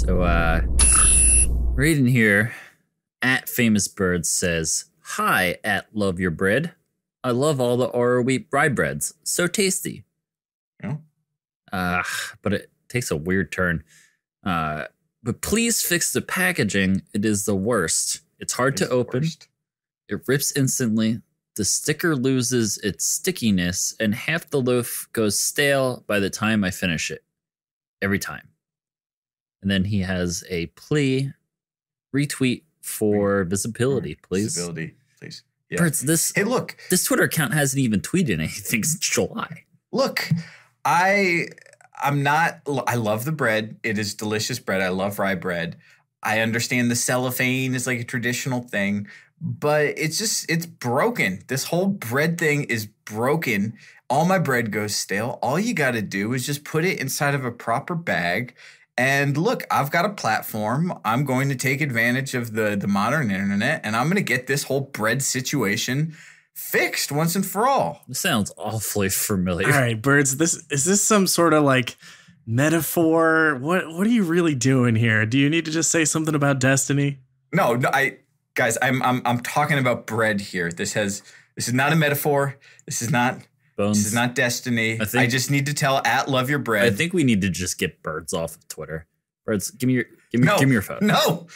So, reading here, at Famous Birds says, "Hi, at Love Your Bread. I love all the Oro wheat rye breads. So tasty." Yeah. But it takes a weird turn. But please fix the packaging. It is the worst. It's hard to open. It rips instantly. The sticker loses its stickiness, and half the loaf goes stale by the time I finish it. Every time. And then he has a plea, retweet for visibility, please. Visibility, please. Yeah. Birds, hey, look. This Twitter account hasn't even tweeted anything since July. Look, I love the bread. It is delicious bread. I love rye bread. I understand the cellophane is like a traditional thing, but it's broken. This whole bread thing is broken. All my bread goes stale. All you got to do is just put it inside of a proper bag. And look, I've got a platform. I'm going to take advantage of the modern internet, and I'm going to get this whole bread situation fixed once and for all. This sounds awfully familiar. All right, Birds, is this some sort of like metaphor? What are you really doing here? Do you need to just say something about destiny? No, guys, I'm talking about bread here. This is not a metaphor. This is not Bones. This is not destiny. I just need to tell at Love Your Bread. I think we need to just get Birds off of Twitter. Birds, give me your phone. No.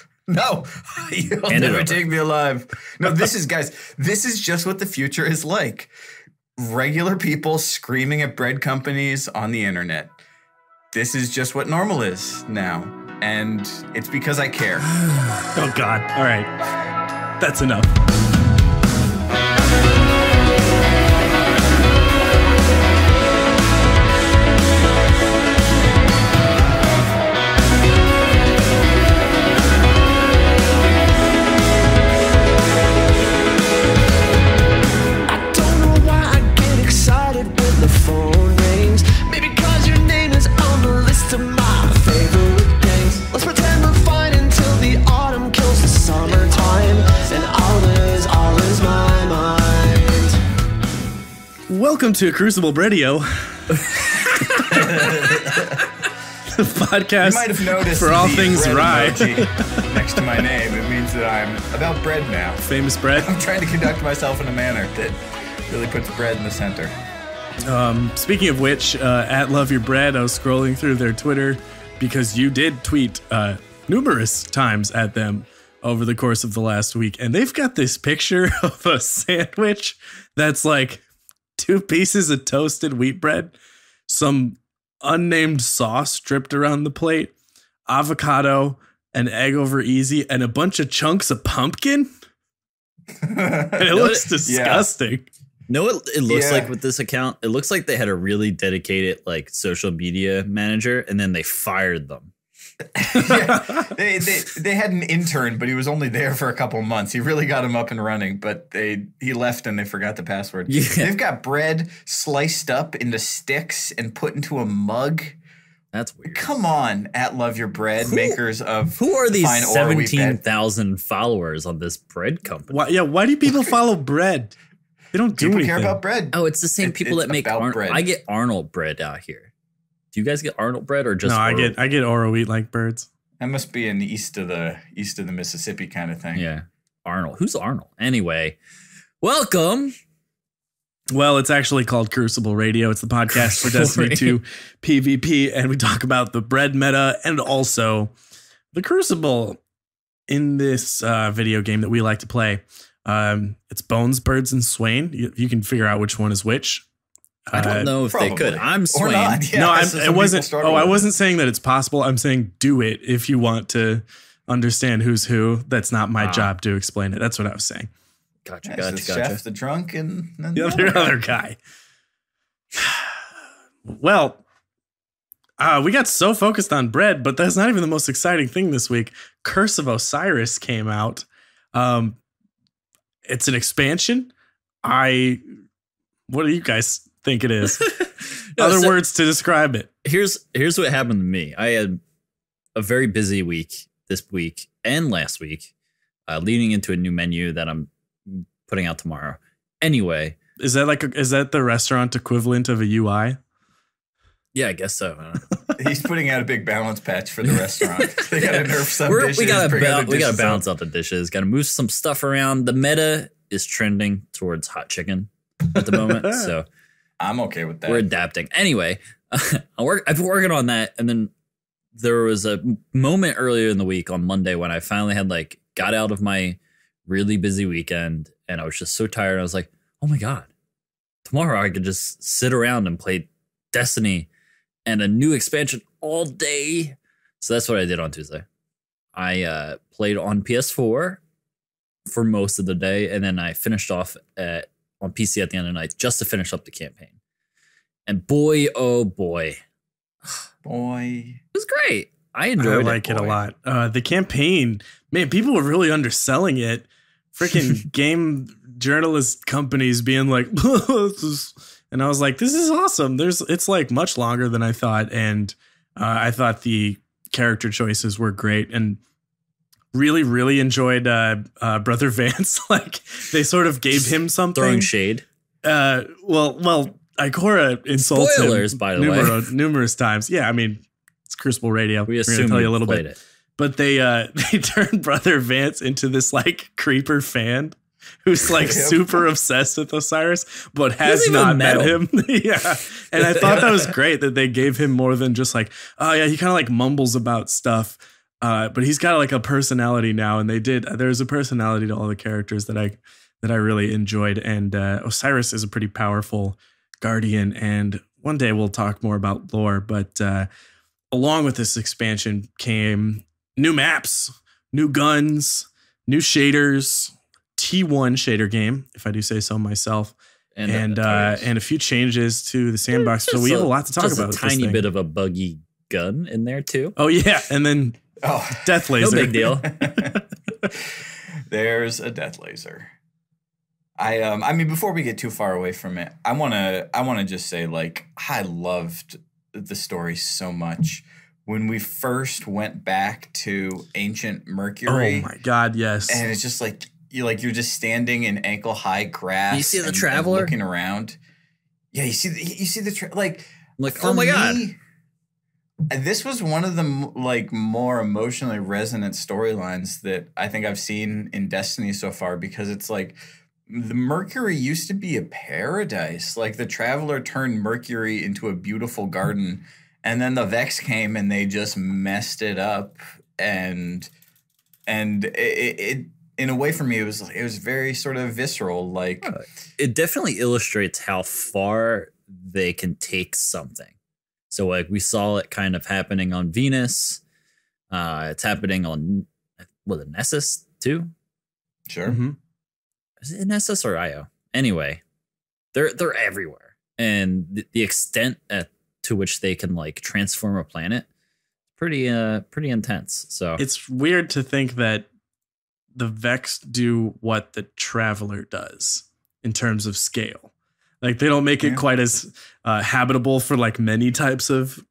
You'll never take me alive. No, this is just what the future is like. Regular people screaming at bread companies on the internet. This is just what normal is now. And it's because I care. Oh, God. All right. That's enough. Welcome to Crucible Radio, the podcast you might have noticed for all things rye. Next to my name, it means that I'm about bread now. Famous bread. I'm trying to conduct myself in a manner that really puts bread in the center. Speaking of which, at Love Your Bread, I was scrolling through their Twitter because you did tweet numerous times at them over the course of the last week, and they've got this picture of a sandwich that's like 2 pieces of toasted wheat bread, some unnamed sauce dripped around the plate, avocado, an egg over easy, and a bunch of chunks of pumpkin. And it looks disgusting. Yeah. Know what it looks like with this account? It looks like they had a really dedicated like social media manager, and then they fired them. They had an intern, but he was only there for a couple months. He really got him up and running, but he left and they forgot the password. Yeah. They've got bread sliced up into sticks and put into a mug. That's weird. Come on, at Love Your Bread, makers of who are these 17,000 followers on this bread company? Why do people follow bread? They don't do anything. Care about bread. Oh, it's the same people that make bread. I get Arnold bread out here. Do you guys get Arnold bread or just? No, I get Oro wheat like Birds. That must be in the east of the Mississippi kind of thing. Yeah, Arnold. Who's Arnold? Anyway, welcome. Well, it's actually called Crucible Radio. It's the podcast for Destiny 2 PvP, and we talk about the bread meta and also the Crucible in this video game that we like to play. It's Bones, Birds, and Swain. You can figure out which one is which. I don't know if they could. I'm Swain. Yeah, no, it wasn't. I wasn't saying that it's possible. I'm saying do it if you want to understand who's who. That's not my job to explain it. That's what I was saying. Gotcha. Chef, the drunk, and the other guy. Well, we got so focused on bread, but that's not even the most exciting thing this week. Curse of Osiris came out. It's an expansion. What do you guys think it is? Other words to describe it. Here's what happened to me. I had a very busy week this week and last week, leading into a new menu that I'm putting out tomorrow. Anyway, is that the restaurant equivalent of a UI? Yeah, I guess so. He's putting out a big balance patch for the restaurant. They got to nerf some dishes. We got to balance out the dishes. Got to move some stuff around. The meta is trending towards hot chicken at the moment, so I'm okay with that. We're adapting. Anyway, I've been working on that, and then there was a moment earlier in the week on Monday when I finally had got out of my really busy weekend, and I was just so tired. I was like, oh my God, tomorrow I could just sit around and play Destiny and a new expansion all day. So that's what I did on Tuesday. I played on PS4 for most of the day, and then I finished off on PC at the end of the night just to finish up the campaign. And boy, oh boy. Boy. It was great. I enjoyed it. I like it a lot. The campaign, man, people were really underselling it. Freaking game journalist companies being like, and I was like, this is awesome. It's much longer than I thought. And I thought the character choices were great and really, really enjoyed Brother Vance. They sort of gave him something. Throwing shade. Well, Ikora insults Spoilers, him by the way. numerous times. Yeah, I mean, it's Crucible Radio. We We're assume going to tell you a little played bit. It. But they turned Brother Vance into this creeper fan who's super obsessed with Osiris, but has not met him. Yeah. And I thought that was great that they gave him more than just oh yeah, he kind of mumbles about stuff. But he's got a personality now, and there's a personality to all the characters that I really enjoyed. And Osiris is a pretty powerful guardian, and one day we'll talk more about lore, but along with this expansion came new maps, new guns, new shaders, T1 shader game, if I do say so myself, and a few changes to the sandbox. So we have a lot to talk about. A tiny bit of a buggy gun in there too. Oh yeah, and then death laser. No big deal. There's a death laser. I mean, before we get too far away from it, I wanna just say I loved the story so much. When we first went back to ancient Mercury. Oh my God, yes. And it's just you're just standing in ankle high grass. You see the traveler and looking around. Yeah, you see the oh my God. This was one of the more emotionally resonant storylines that I think I've seen in Destiny so far, because it's the Mercury used to be a paradise. The Traveler turned Mercury into a beautiful garden, and then the Vex came and they just messed it up. And it in a way for me, it was very sort of visceral. It definitely illustrates how far they can take something. So we saw it kind of happening on Venus. It's happening on Nessus too. Sure. Mm-hmm. Is it Nessus or Io? Anyway, they're everywhere, and the extent to which they can transform a planet, pretty intense. So it's weird to think that the Vex do what the Traveler does in terms of scale. They don't make it quite as habitable for many types of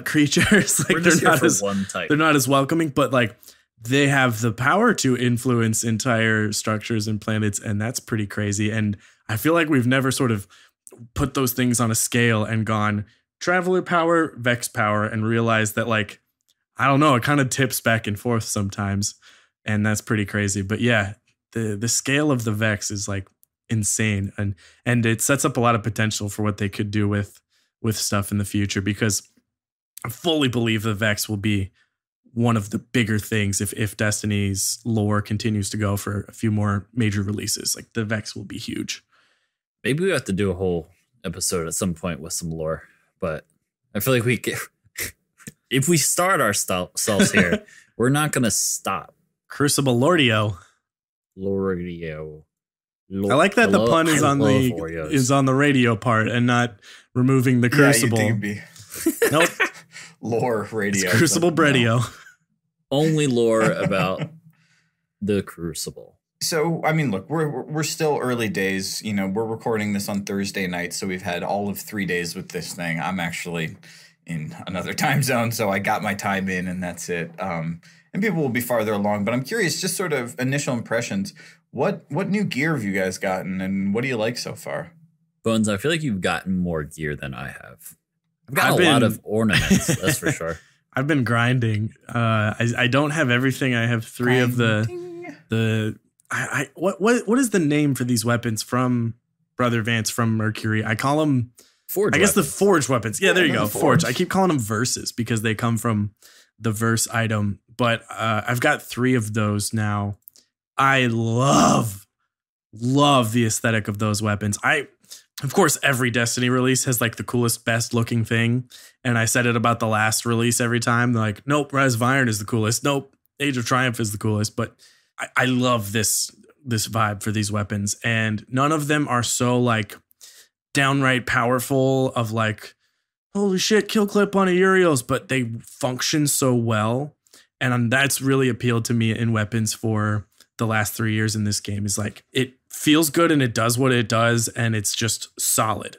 creatures. They're not as one type. They're not as welcoming, but they have the power to influence entire structures and planets, and that's pretty crazy. And I feel like we've never sort of put those things on a scale and gone Traveler power, Vex power, and realized that I don't know, it kind of tips back and forth sometimes, and that's pretty crazy. But yeah, the scale of the Vex is insane, and it sets up a lot of potential for what they could do with stuff in the future, because I fully believe the Vex will be one of the bigger things if Destiny's lore continues to go for a few more major releases. The Vex will be huge. Maybe we have to do a whole episode at some point with some lore, but I feel like if we start ourselves here, we're not going to stop. Crucible Lordio. I like that the pun is on the radio part and not removing the Crucible. Yeah, you'd think it'd be nope. Lore radio. It's Crucible Bredio. Only lore about the Crucible. So, I mean, look, we're still early days. We're recording this on Thursday night, so we've had all of 3 days with this thing. I'm actually in another time zone, so I got my time in, and that's it. And people will be farther along, but I'm curious, just sort of initial impressions. What new gear have you guys gotten, and what do you like so far? Bones, I feel like you've gotten more gear than I have. I've got a lot of ornaments, that's for sure. I've been grinding. I don't have everything. I have 3 of what is the name for these weapons from Brother Vance from Mercury? I call them Forge. I guess the forge weapons. Yeah, there you go. Forge. I keep calling them verses because they come from the verse item. But I've got 3 of those now. I love the aesthetic of those weapons. Of course, every Destiny release has like the coolest, best looking thing. And I said it about the last release every time. They're like, nope, Rise of Iron is the coolest. Nope, Age of Triumph is the coolest. But I love this vibe for these weapons. And none of them are so like downright powerful of like, holy shit, kill clip on a Uriel's. But they function so well. And that's really appealed to me in weapons for the last 3 years in this game. Is like, it feels good and it does what it does, and it's just solid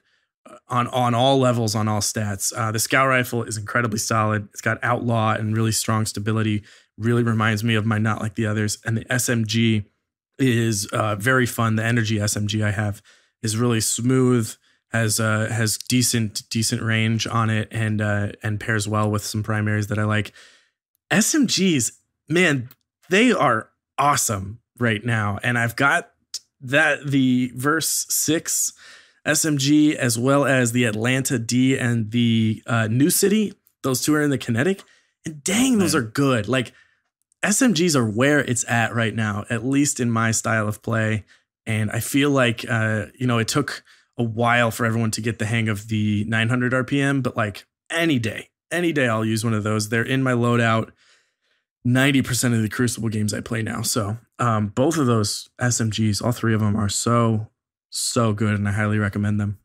on all levels, on all stats. The Scout Rifle is incredibly solid. It's got Outlaw and really strong stability. Really reminds me of my Not Like the Others. And the SMG is very fun. The Energy SMG I have is really smooth, has decent range on it, and pairs well with some primaries that I like. SMGs, man, they are awesome right now. And I've got the Verse 6 SMG as well as the Atlanta D and the New City. Those 2 are in the kinetic. And dang, those are good. Like, SMGs are where it's at right now, at least in my style of play. And I feel like, it took a while for everyone to get the hang of the 900 RPM, but like any day I'll use one of those. They're in my loadout 90% of the Crucible games I play now. So both of those SMGs, all 3 of them are so good, and I highly recommend them.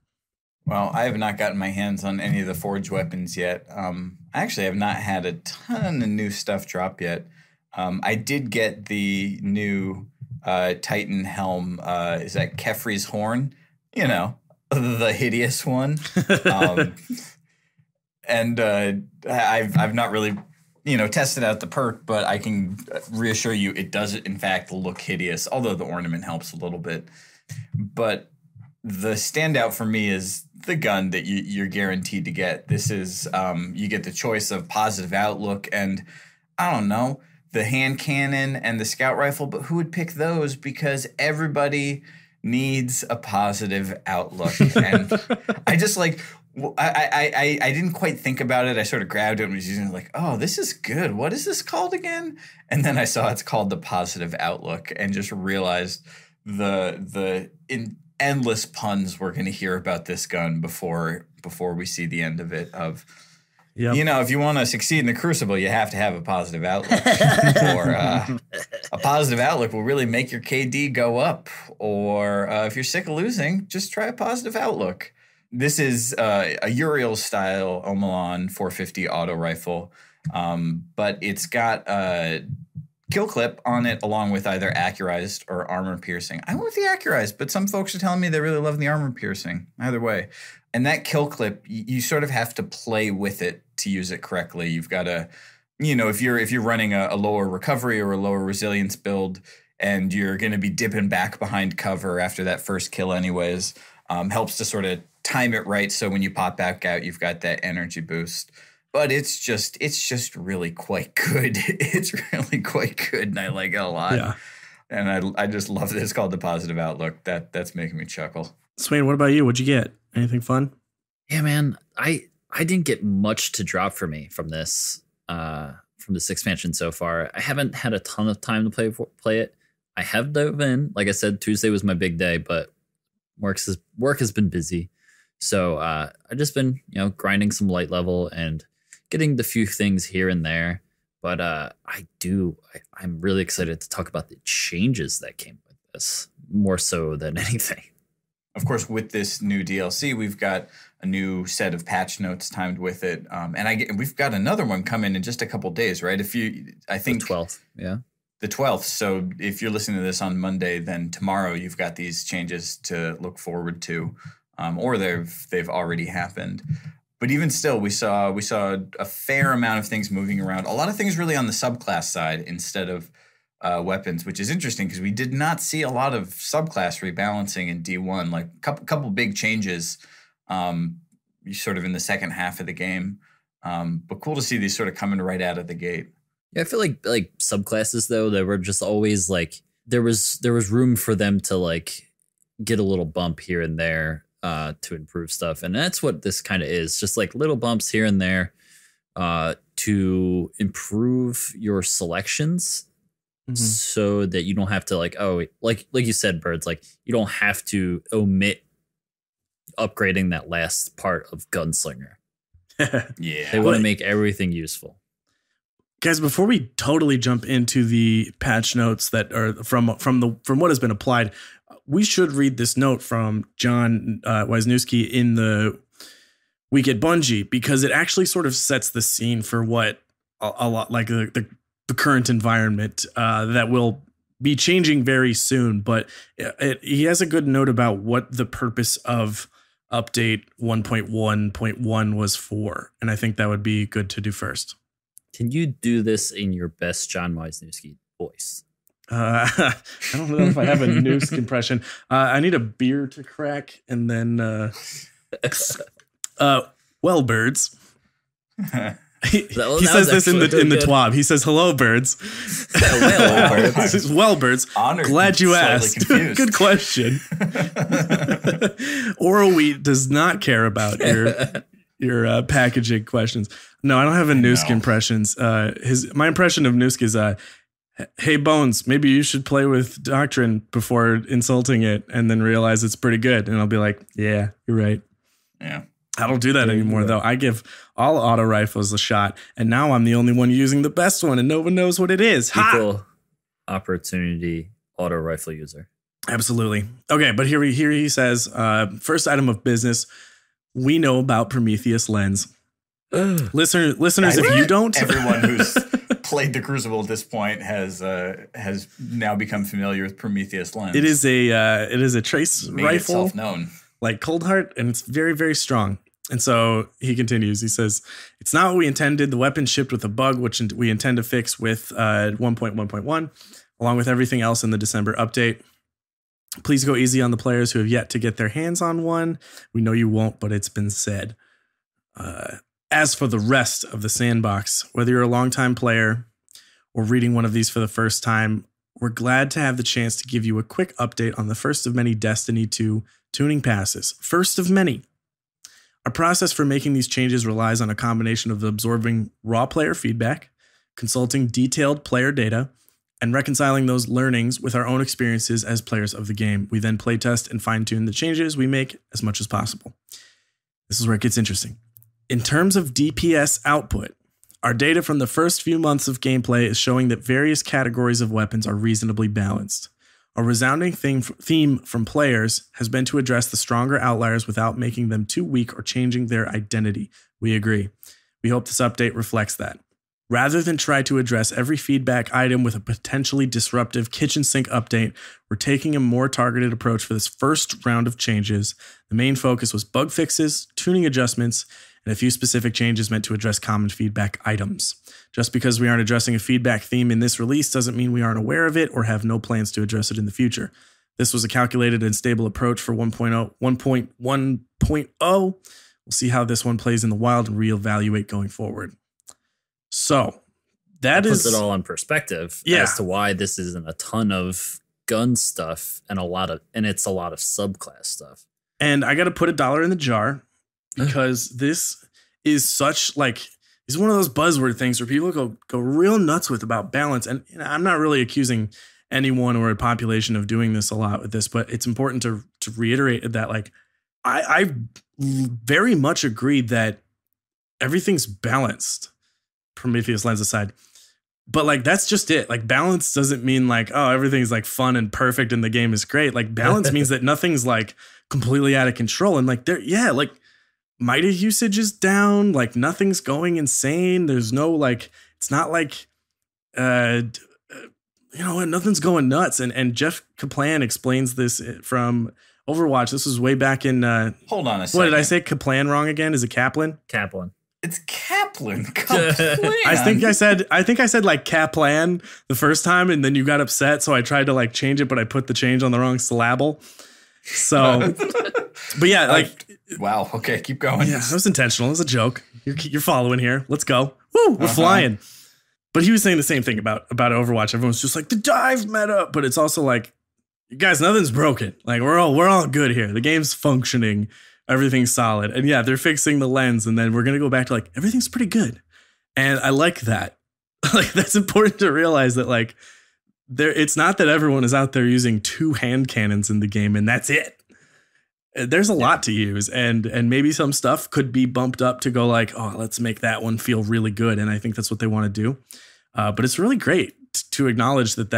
Well, I have not gotten my hands on any of the Forge weapons yet. I actually have not had a ton of new stuff drop yet. I did get the new Titan helm. Is that Kefri's Horn? You know, the hideous one. And I've not really, tested out the perk, but I can reassure you it does in fact look hideous, although the ornament helps a little bit. But the standout for me is the gun that you're guaranteed to get. This is, you get the choice of Positive Outlook and, I don't know, the hand cannon and the Scout Rifle, but who would pick those? Because everybody needs a positive outlook. And I just like, I didn't quite think about it. I sort of grabbed it and was using it like, oh, this is good. What is this called again? And then I saw it's called the Positive Outlook and just realized the endless puns we're going to hear about this gun before we see the end of it. Yep. If you want to succeed in the Crucible, you have to have a positive outlook. Or a positive outlook will really make your KD go up. Or if you're sick of losing, just try a positive outlook. This is a Uriel-style Omelon 450 auto rifle, but it's got a kill clip on it along with either accurized or armor piercing. I went with the accurized, but some folks are telling me they really love the armor piercing. Either way. And that kill clip, you sort of have to play with it to use it correctly. You've got to, if you're running a lower recovery or a lower resilience build and you're going to be dipping back behind cover after that first kill anyways, helps to sort of time it right so when you pop back out, you've got that energy boost. But it's just really quite good. It's really quite good, and I like it a lot. Yeah. And I just love that it's called the Positive Outlook. That's making me chuckle. Swain, what about you? What'd you get? Anything fun? Yeah, man. I didn't get much to drop for me from this expansion so far. I haven't had a ton of time to play it. I have dove in. Like I said, Tuesday was my big day, but work has been busy. So I've just been, grinding some light level and getting the few things here and there. But I'm really excited to talk about the changes that came with this, more so than anything. Of course, with this new DLC, we've got a new set of patch notes timed with it. And we've got another one coming in just a couple days, right? The 12th, yeah. The 12th. So if you're listening to this on Monday, then tomorrow you've got these changes to look forward to, or they've already happened. But even still, we saw a fair amount of things moving around. A lot of things really on the subclass side instead of weapons, which is interesting because we did not see a lot of subclass rebalancing in D1. Like a couple big changes. sort of in the second half of the game. But cool to see these sort of coming right out of the gate. Yeah, I feel like subclasses though, they were just always like there was room for them to like get a little bump here and there to improve stuff, and that's what this kind of is, just like little bumps here and there to improve your selections, so that you don't have to like you said, Birds, like you don't have to omit upgrading that last part of Gunslinger. Yeah, they want to make everything useful. Guys, before we totally jump into the patch notes that are from what has been applied, we should read this note from John Wisniewski in the Week at Bungie, because it actually sort of sets the scene for what a lot like the current environment that will be changing very soon. But he has a good note about what the purpose of update 1.1.1 was for, and I think that would be good to do first. Can you do this in your best John Wisniewski voice? I don't know if I have a noose impression. I need a beer to crack, and then well, birds. He says this in the TWAB. He says, "Hello, birds." Well, birds. Honored. Glad you asked. Good question. Oral Wheat does not care about your packaging questions. No, I don't have a Noosk impressions. My impression of Noosk is hey Bones, maybe you should play with Doctrine before insulting it, and then realize it's pretty good. And I'll be like, yeah, you're right. Yeah. I don't do that anymore, though. I give all auto rifles a shot, and now I'm the only one using the best one, and no one knows what it is. Equal opportunity auto rifle user. Absolutely. Okay, but here he says, first item of business, we know about Prometheus Lens. Listeners, if you don't, everyone who's played the Crucible at this point has now become familiar with Prometheus Lens. It is a trace Made rifle, itself known, like Cold Heart, and it's very, very strong. And so he continues. He says, "It's not what we intended. The weapon shipped with a bug, which we intend to fix with 1.1.1, along with everything else in the December update. Please go easy on the players who have yet to get their hands on one. We know you won't, but it's been said. As for the rest of the sandbox, whether you're a longtime player or reading one of these for the first time, we're glad to have the chance to give you a quick update on the first of many Destiny 2 tuning passes. First of many. Our process for making these changes relies on a combination of absorbing raw player feedback, consulting detailed player data, and reconciling those learnings with our own experiences as players of the game. We then playtest and fine-tune the changes we make as much as possible." This is where it gets interesting. In terms of DPS output, our data from the first few months of gameplay is showing that various categories of weapons are reasonably balanced. A resounding theme from players has been to address the stronger outliers without making them too weak or changing their identity. We agree. We hope this update reflects that. Rather than try to address every feedback item with a potentially disruptive kitchen sink update, we're taking a more targeted approach for this first round of changes. The main focus was bug fixes, tuning adjustments, and a few specific changes meant to address common feedback items. Just because we aren't addressing a feedback theme in this release doesn't mean we aren't aware of it or have no plans to address it in the future. This was a calculated and stable approach for 1.1.0. We'll see how this one plays in the wild and reevaluate going forward. So that puts it all in perspective as to why this isn't a ton of gun stuff and it's a lot of subclass stuff. And I got to put $1 in the jar because this is such it's one of those buzzword things where people go real nuts with about balance. And I'm not really accusing anyone or a population of doing this a lot with this, but it's important to reiterate that I very much agree that everything's balanced. Prometheus Lens aside, but that's just it. Balance doesn't mean everything's fun and perfect and the game is great. Balance means that nothing's completely out of control and Mida usage is down. Nothing's going insane. There's no it's not nothing's going nuts. And Jeff Kaplan explains this from Overwatch. This was way back in hold on a second. What did I say? Kaplan wrong again? Is it Kaplan? Kaplan. It's Kaplan. I think I said Kaplan the first time, and then you got upset, so I tried to change it, but I put the change on the wrong syllable. So, but yeah, like, wow. Okay, keep going. Yeah, that was intentional. It was a joke. You're following here. Let's go. Woo, we're flying. But he was saying the same thing about Overwatch. Everyone's just like the dive meta, but it's also like, guys, nothing's broken. Like we're all good here. The game's functioning. Everything's solid. And yeah, they're fixing the lens, and then we're gonna go back to like everything's pretty good. And I like that. Like that's important to realize that like it's not that everyone is out there using 2 hand cannons in the game and that's it. There's a lot to use, and maybe some stuff could be bumped up to go like, oh, let's make that one feel really good. And I think that's what they want to do. But it's really great to acknowledge that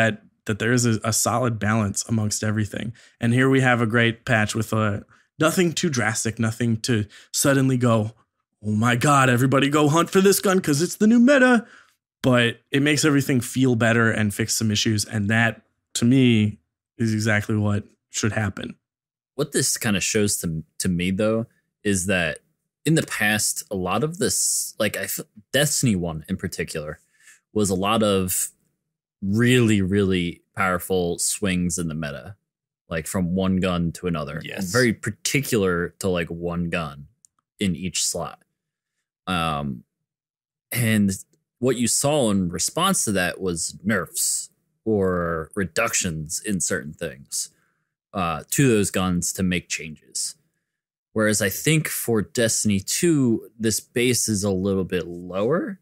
there is a solid balance amongst everything. And here we have a great patch with nothing too drastic, nothing to suddenly go, oh my God, everybody go hunt for this gun because it's the new meta. But it makes everything feel better and fix some issues. And that, to me, is exactly what should happen. What this kind of shows to me, though, is that in the past, a lot of this, like Destiny 1 in particular, was a lot of really, really powerful swings in the meta, like from one gun to another. Yes. Very particular to like one gun in each slot. And what you saw in response to that was nerfs or reductions in certain things to those guns to make changes. Whereas I think for Destiny 2, this base is a little bit lower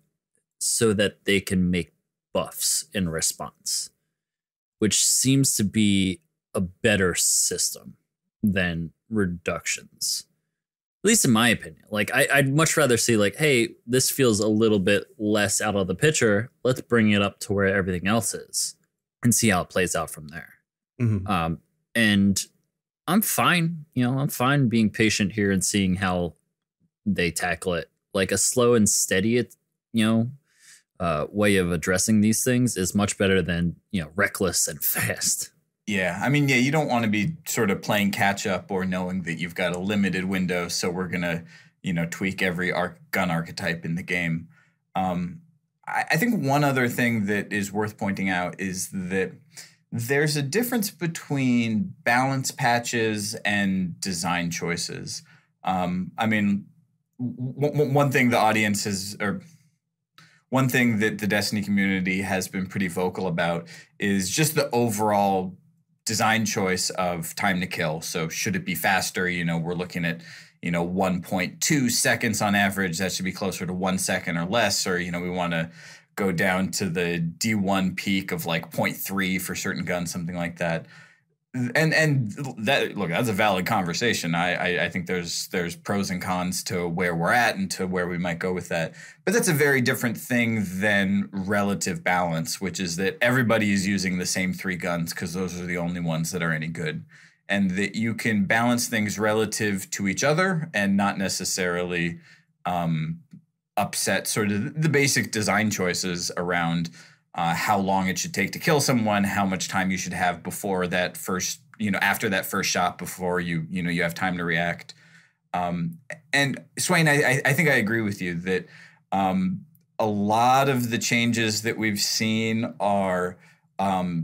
so that they can make buffs in response, which seems to be a better system than reductions. At least in my opinion. Like I'd much rather see like, hey, this feels a little bit less out of the picture. Let's bring it up to where everything else is and see how it plays out from there. Mm-hmm. And I'm fine. I'm fine being patient here and seeing how they tackle it. Like a slow and steady, way of addressing these things is much better than, reckless and fast. Yeah, I mean, you don't want to be sort of playing catch up or knowing that you've got a limited window, so we're gonna, tweak every gun archetype in the game. I think one other thing that is worth pointing out is that there's a difference between balance patches and design choices. I mean, one thing the audience has, or one thing that the Destiny community has been pretty vocal about is just the overall design choice of time to kill. So should it be faster? We're looking at, 1.2 seconds on average. That should be closer to 1 second or less. Or, we want to go down to the D1 peak of like 0.3 for certain guns, something like that. And that, look, that's a valid conversation. I think there's pros and cons to where we're at and to where we might go with that. But that's a very different thing than relative balance, which is that everybody is using the same 3 guns because those are the only ones that are any good. And that you can balance things relative to each other and not necessarily upset sort of the basic design choices around how long it should take to kill someone, how much time you should have before that first, after that first shot, before you have time to react. And Swain, I think I agree with you that a lot of the changes that we've seen are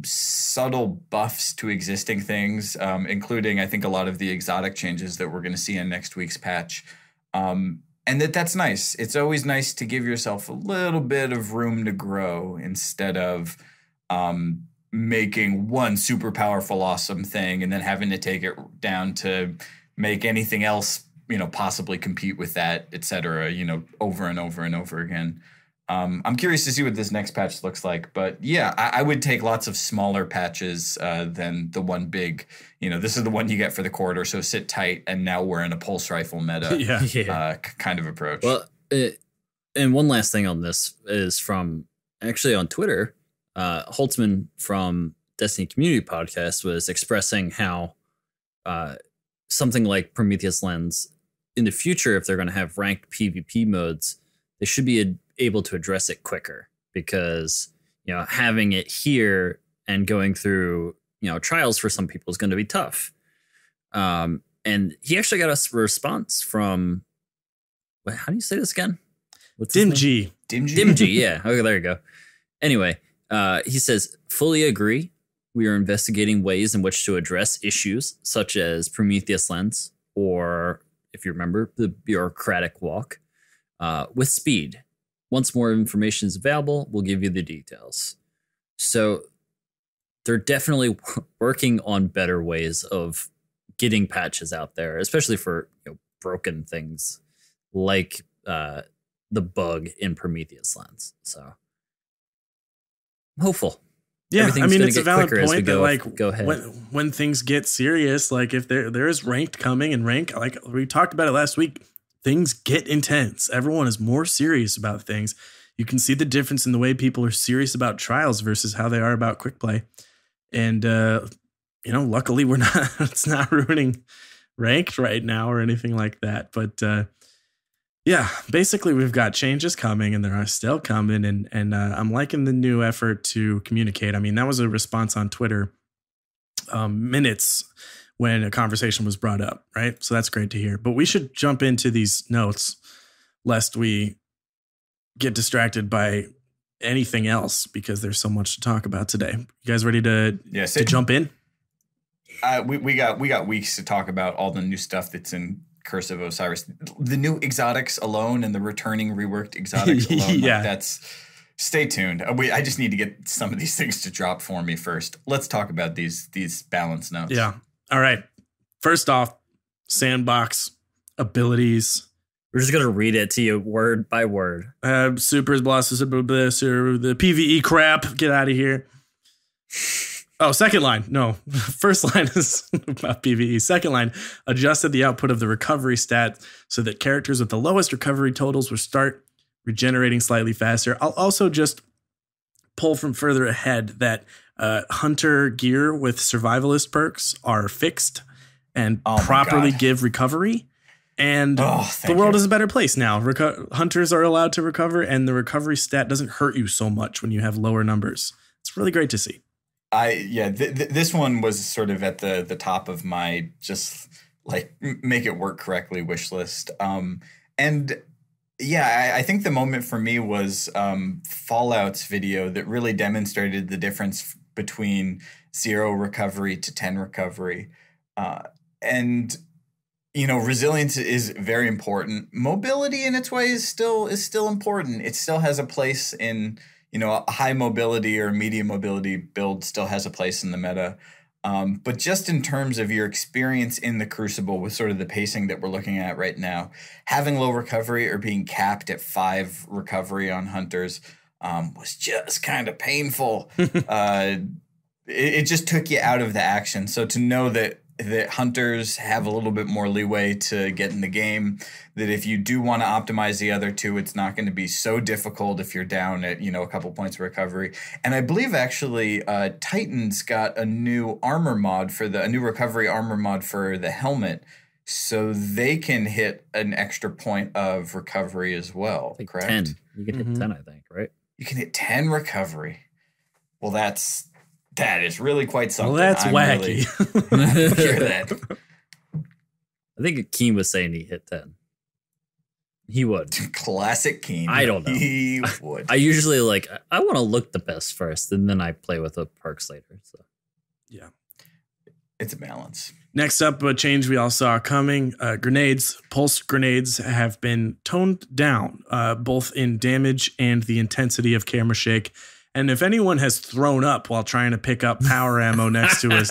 subtle buffs to existing things, including, I think, a lot of the exotic changes that we're going to see in next week's patch. And that's nice. It's always nice to give yourself a little bit of room to grow instead of making one super powerful, awesome thing and then having to take it down to make anything else, possibly compete with that, et cetera, over and over and over again. I'm curious to see what this next patch looks like. But yeah, I would take lots of smaller patches than the one big, this is the one you get for the quarter. So sit tight. And now we're in a pulse rifle meta kind of approach. Well, and one last thing on this is from actually on Twitter, Holtzman from Destiny Community Podcast was expressing how something like Prometheus Lens in the future, if they're going to have ranked PvP modes, they should be able to address it quicker because, having it here and going through, trials for some people is going to be tough. And he actually got us a response from, how do you say this again? What's Dimg. Dimg, yeah. Okay, there you go. Anyway, he says, fully agree. We are investigating ways in which to address issues such as Prometheus Lens, or, if you remember, the bureaucratic walk, with speed. Once more information is available, we'll give you the details. So they're definitely working on better ways of getting patches out there, especially for broken things like the bug in Prometheus Lens. So I'm hopeful. Yeah, I mean, it's a valid point that go ahead. When things get serious, like if there is ranked coming, and rank, like we talked about it last week, things get intense. Everyone is more serious about things. You can see the difference in the way people are serious about trials versus how they are about quick play. And, luckily we're not, it's not ruining ranked right now or anything like that. But, basically we've got changes coming, and there are still coming. And I'm liking the new effort to communicate. I mean, that was a response on Twitter minutes when a conversation was brought up, right? So that's great to hear. But we should jump into these notes lest we get distracted by anything else, because there's so much to talk about today. You guys ready to jump in? We got weeks to talk about all the new stuff that's in Curse of Osiris. The new exotics alone and the returning reworked exotics alone. Yeah. Stay tuned. I just need to get some of these things to drop for me first. Let's talk about these balance notes. Yeah. All right. First off, sandbox abilities. We're just going to read it to you word by word. Supers, blosses, the PvE crap. Get out of here. Oh, second line. No, first line is about PvE. Second line, adjusted the output of the recovery stat so that characters with the lowest recovery totals will start regenerating slightly faster. I'll also just pull from further ahead that hunter gear with survivalist perks are fixed and properly give recovery. And the world is a better place now. Hunters are allowed to recover, and the recovery stat doesn't hurt you so much when you have lower numbers. It's really great to see. This one was sort of at the top of my just like make it work correctly wish list. I think the moment for me was Fallout's video that really demonstrated the difference between 0 recovery to 10 recovery. Resilience is very important. Mobility in its way is still important. It still has a place in, a high mobility or medium mobility build still has a place in the meta. But just in terms of your experience in the Crucible with sort of the pacing that we're looking at right now, having low recovery or being capped at 5 recovery on hunters was just kind of painful. It just took you out of the action. So to know that hunters have a little bit more leeway to get in the game, that if you do want to optimize the other two, it's not going to be so difficult if you're down at, a couple points of recovery. And I believe actually Titan's got a new armor mod a new recovery armor mod for the helmet, so they can hit an extra point of recovery as well, like correct? 10. You can hit 10, I think, right? You can hit 10 recovery. Well, that is really quite something. Well, that's wacky. Really hear that. I think Keen was saying he hit 10. He would. Classic Keen. I don't know. He would. I usually I want to look the best first, and then I play with the perks later. So, yeah, it's a balance. Next up, a change we all saw coming. Grenades, pulse grenades have been toned down, both in damage and the intensity of camera shake. And if anyone has thrown up while trying to pick up power ammo next to his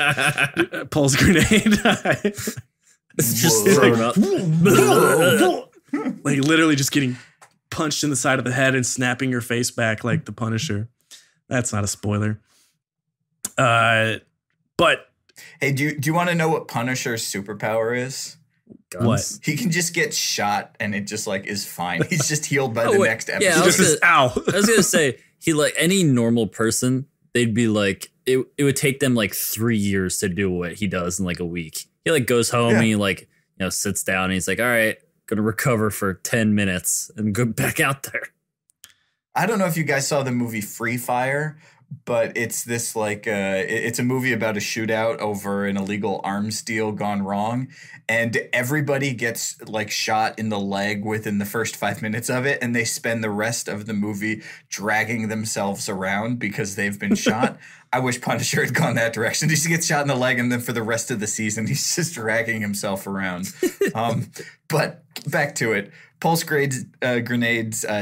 pulse grenade, it's just thrown up. Like literally just getting punched in the side of the head and snapping your face back like the Punisher. That's not a spoiler. But hey, do you want to know what Punisher's superpower is? Guns. What? He can just get shot and it just is fine. He's just healed by the next episode. Yeah, I was gonna say he any normal person, they'd be it would take them 3 years to do what he does in a week. He goes home and he sits down and he's all right, gonna recover for 10 minutes and go back out there. I don't know if you guys saw the movie Free Fire, but it's this like it's a movie about a shootout over an illegal arms deal gone wrong, and everybody gets like shot in the leg within the first 5 minutes of it, and they spend the rest of the movie dragging themselves around because they've been shot. I wish Punisher had gone that direction. He just gets shot in the leg, and then for the rest of the season, he's just dragging himself around. But back to it. Pulse grenades,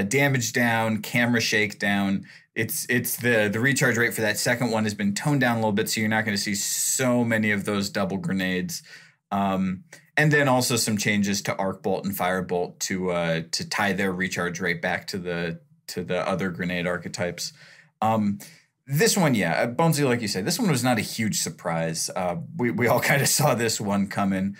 damage down, camera shake down. It's the recharge rate for that second one has been toned down a little bit, so you're not going to see so many of those double grenades. And then also some changes to Arc Bolt and Firebolt to tie their recharge rate back to the other grenade archetypes. This one, yeah, Bonesy, like you said, this one was not a huge surprise. We all kind of saw this one coming.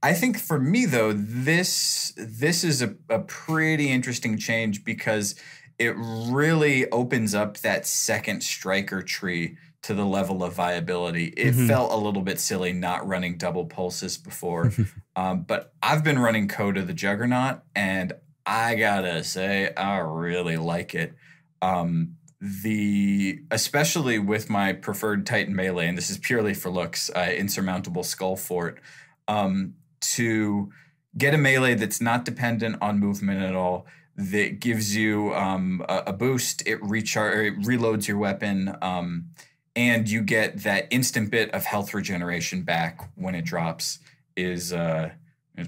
I think for me, though, this is a pretty interesting change because it really opens up that second striker tree to the level of viability. It felt a little bit silly not running double pulses before, but I've been running Code of the Juggernaut, and I gotta say, I really like it. Especially with my preferred Titan melee, and this is purely for looks, Insurmountable Skull Fort, to get a melee that's not dependent on movement at all, that gives you a boost, it reloads your weapon, and you get that instant bit of health regeneration back when it drops is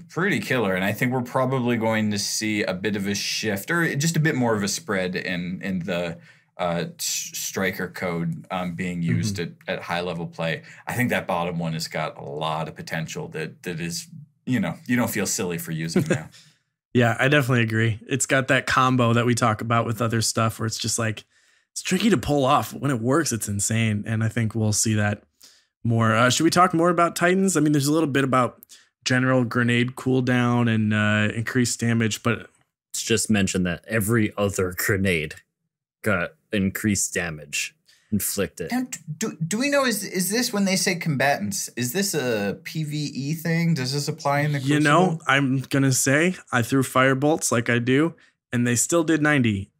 pretty killer. And I think we're probably going to see a bit of a shift, or just a bit more of a spread in the striker code being used at high level play. I think that bottom one has got a lot of potential that is, you don't feel silly for using now. Yeah, I definitely agree. It's got that combo that we talk about with other stuff where it's just like, it's tricky to pull off. When it works, it's insane. And I think we'll see that more. Should we talk more about Titans? I mean, there's a little bit about general grenade cooldown and increased damage, but it's just mentioned that every other grenade got increased damage inflicted. Now, do we know, is this, when they say combatants, is this a PvE thing? Does this apply in the Crucible? I'm going to say I threw firebolts like I do, and they still did 90.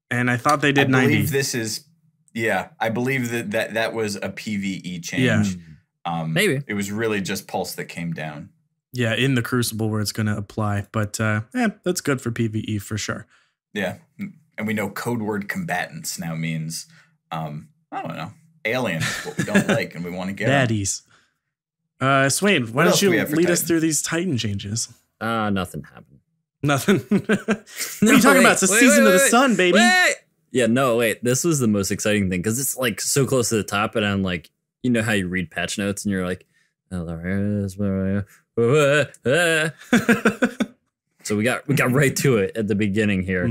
And I thought they did 90. I believe this is, I believe that was a PvE change. Yeah. Maybe. It was really just pulse that came down. Yeah, in the Crucible where it's going to apply. But that's good for PvE for sure. Yeah. And we know code word combatants now means, I don't know, aliens, what we don't like and we want to get baddies. Swain, why don't you lead us through these Titan changes? Nothing happened. Nothing. What are you talking about? It's the season of the sun, baby. Yeah, no, wait. This was the most exciting thing because it's like so close to the top, and I'm like, you know how you read patch notes and you're like, so we got right to it at the beginning here,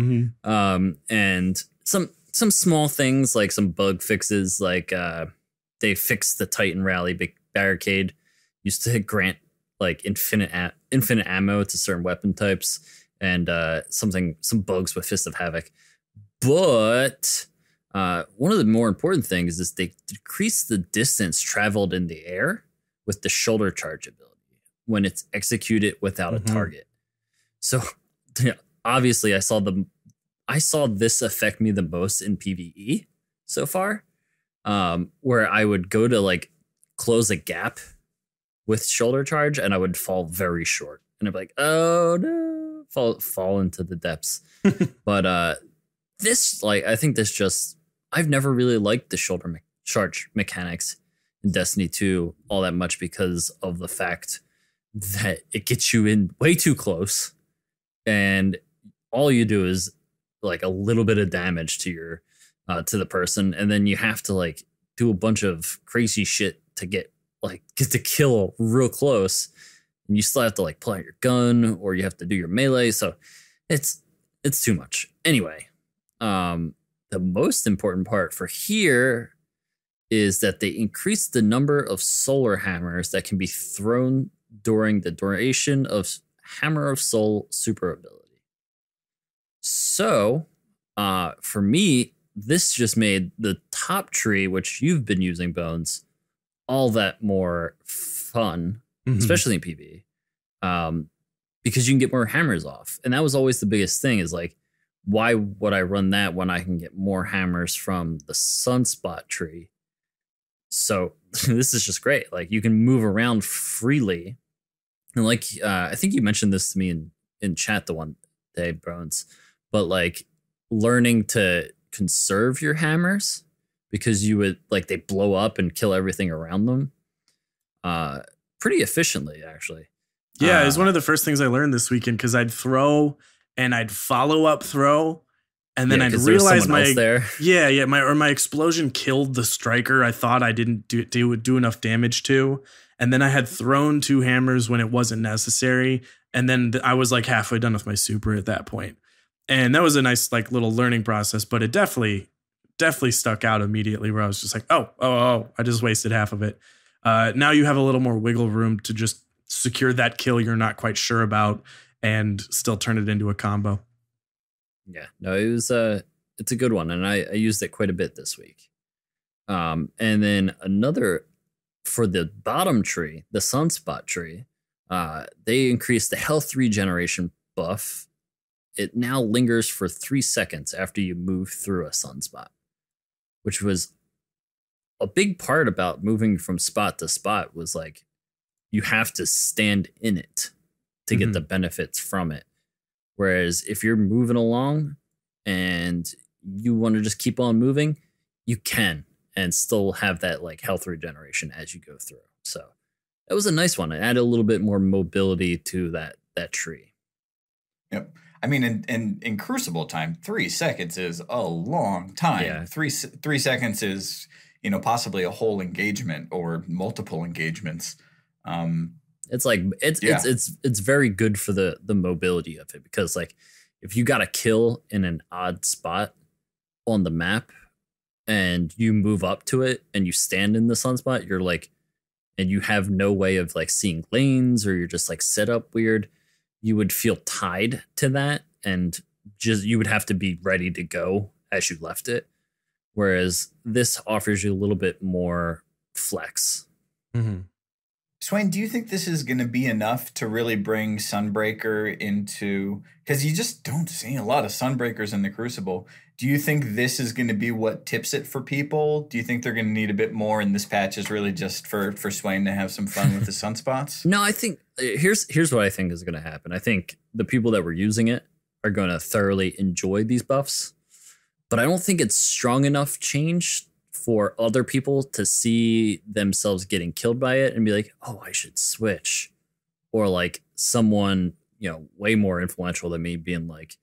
and some small things like some bug fixes, like they fixed the Titan rally barricade. Used to grant like infinite ammo to certain weapon types, and some bugs with Fist of Havoc. But one of the more important things is they decrease the distance traveled in the air with the shoulder charge ability when it's executed without a target. So obviously I saw this affect me the most in PvE so far, where I would go to like close a gap with shoulder charge and I would fall very short, and I'd be like, oh no, fall into the depths. But this, like, I think this just, I've never really liked the shoulder charge mechanics in Destiny 2 all that much because of the fact that it gets you in way too close, and all you do is like a little bit of damage to your to the person, and then you have to like do a bunch of crazy shit to get to kill real close, and you still have to like pull out your gun, or you have to do your melee, so it's too much. Anyway, the most important part for here is that they increase the number of solar hammers that can be thrown during the duration of Hammer of Soul super ability. So, for me, this just made the top tree, which you've been using, Bones, all that more fun, especially in PvE, because you can get more hammers off. And that was always the biggest thing, is like, why would I run that when I can get more hammers from the sunspot tree? So this is just great. Like you can move around freely. And like, I think you mentioned this to me in chat the one day, Bones, but like learning to conserve your hammers because you would like, they blow up and kill everything around them. Pretty efficiently, actually. Yeah, it was one of the first things I learned this weekend because I'd throw and I'd follow up throw, and then I'd realize my my explosion killed the striker I thought I didn't do enough damage to, and then I had thrown 2 hammers when it wasn't necessary, and then I was like halfway done with my super at that point, and that was a nice like little learning process, but it definitely stuck out immediately where I was just like, oh, I just wasted half of it. Now you have a little more wiggle room to just secure that kill you're not quite sure about and still turn it into a combo. Yeah, no, it's a good one. And I used it quite a bit this week. And then another for the bottom tree, the sunspot tree, they increased the health regeneration buff. It now lingers for 3 seconds after you move through a sunspot, which was a big part about moving from spot to spot was like, you have to stand in it to get the benefits from it. Whereas if you're moving along and you want to just keep on moving, you can and still have that like health regeneration as you go through. So that was a nice one. It added a little bit more mobility to that tree. Yep. I mean, in Crucible time, 3 seconds is a long time. Yeah. 3 seconds is, possibly a whole engagement or multiple engagements. It's like it's very good for the mobility of it, because like if you got a kill in an odd spot on the map and you move up to it and you stand in the sunspot, you're like, and you have no way of like seeing lanes, or you're just like set up weird, you would feel tied to that, and just you would have to be ready to go as you left it. Whereas this offers you a little bit more flex. Mm-hmm. Swain, do you think this is going to be enough to really bring Sunbreaker into, because you just don't see a lot of Sunbreakers in the Crucible. Do you think this is going to be what tips it for people? Do you think they're going to need a bit more, and this patch is really just for Swain to have some fun with the sunspots? No, I think here's what I think is going to happen. I think the people that were using it are going to thoroughly enjoy these buffs, but I don't think it's strong enough change for other people to see themselves getting killed by it and be like, oh, I should switch. Or like someone, way more influential than me being like,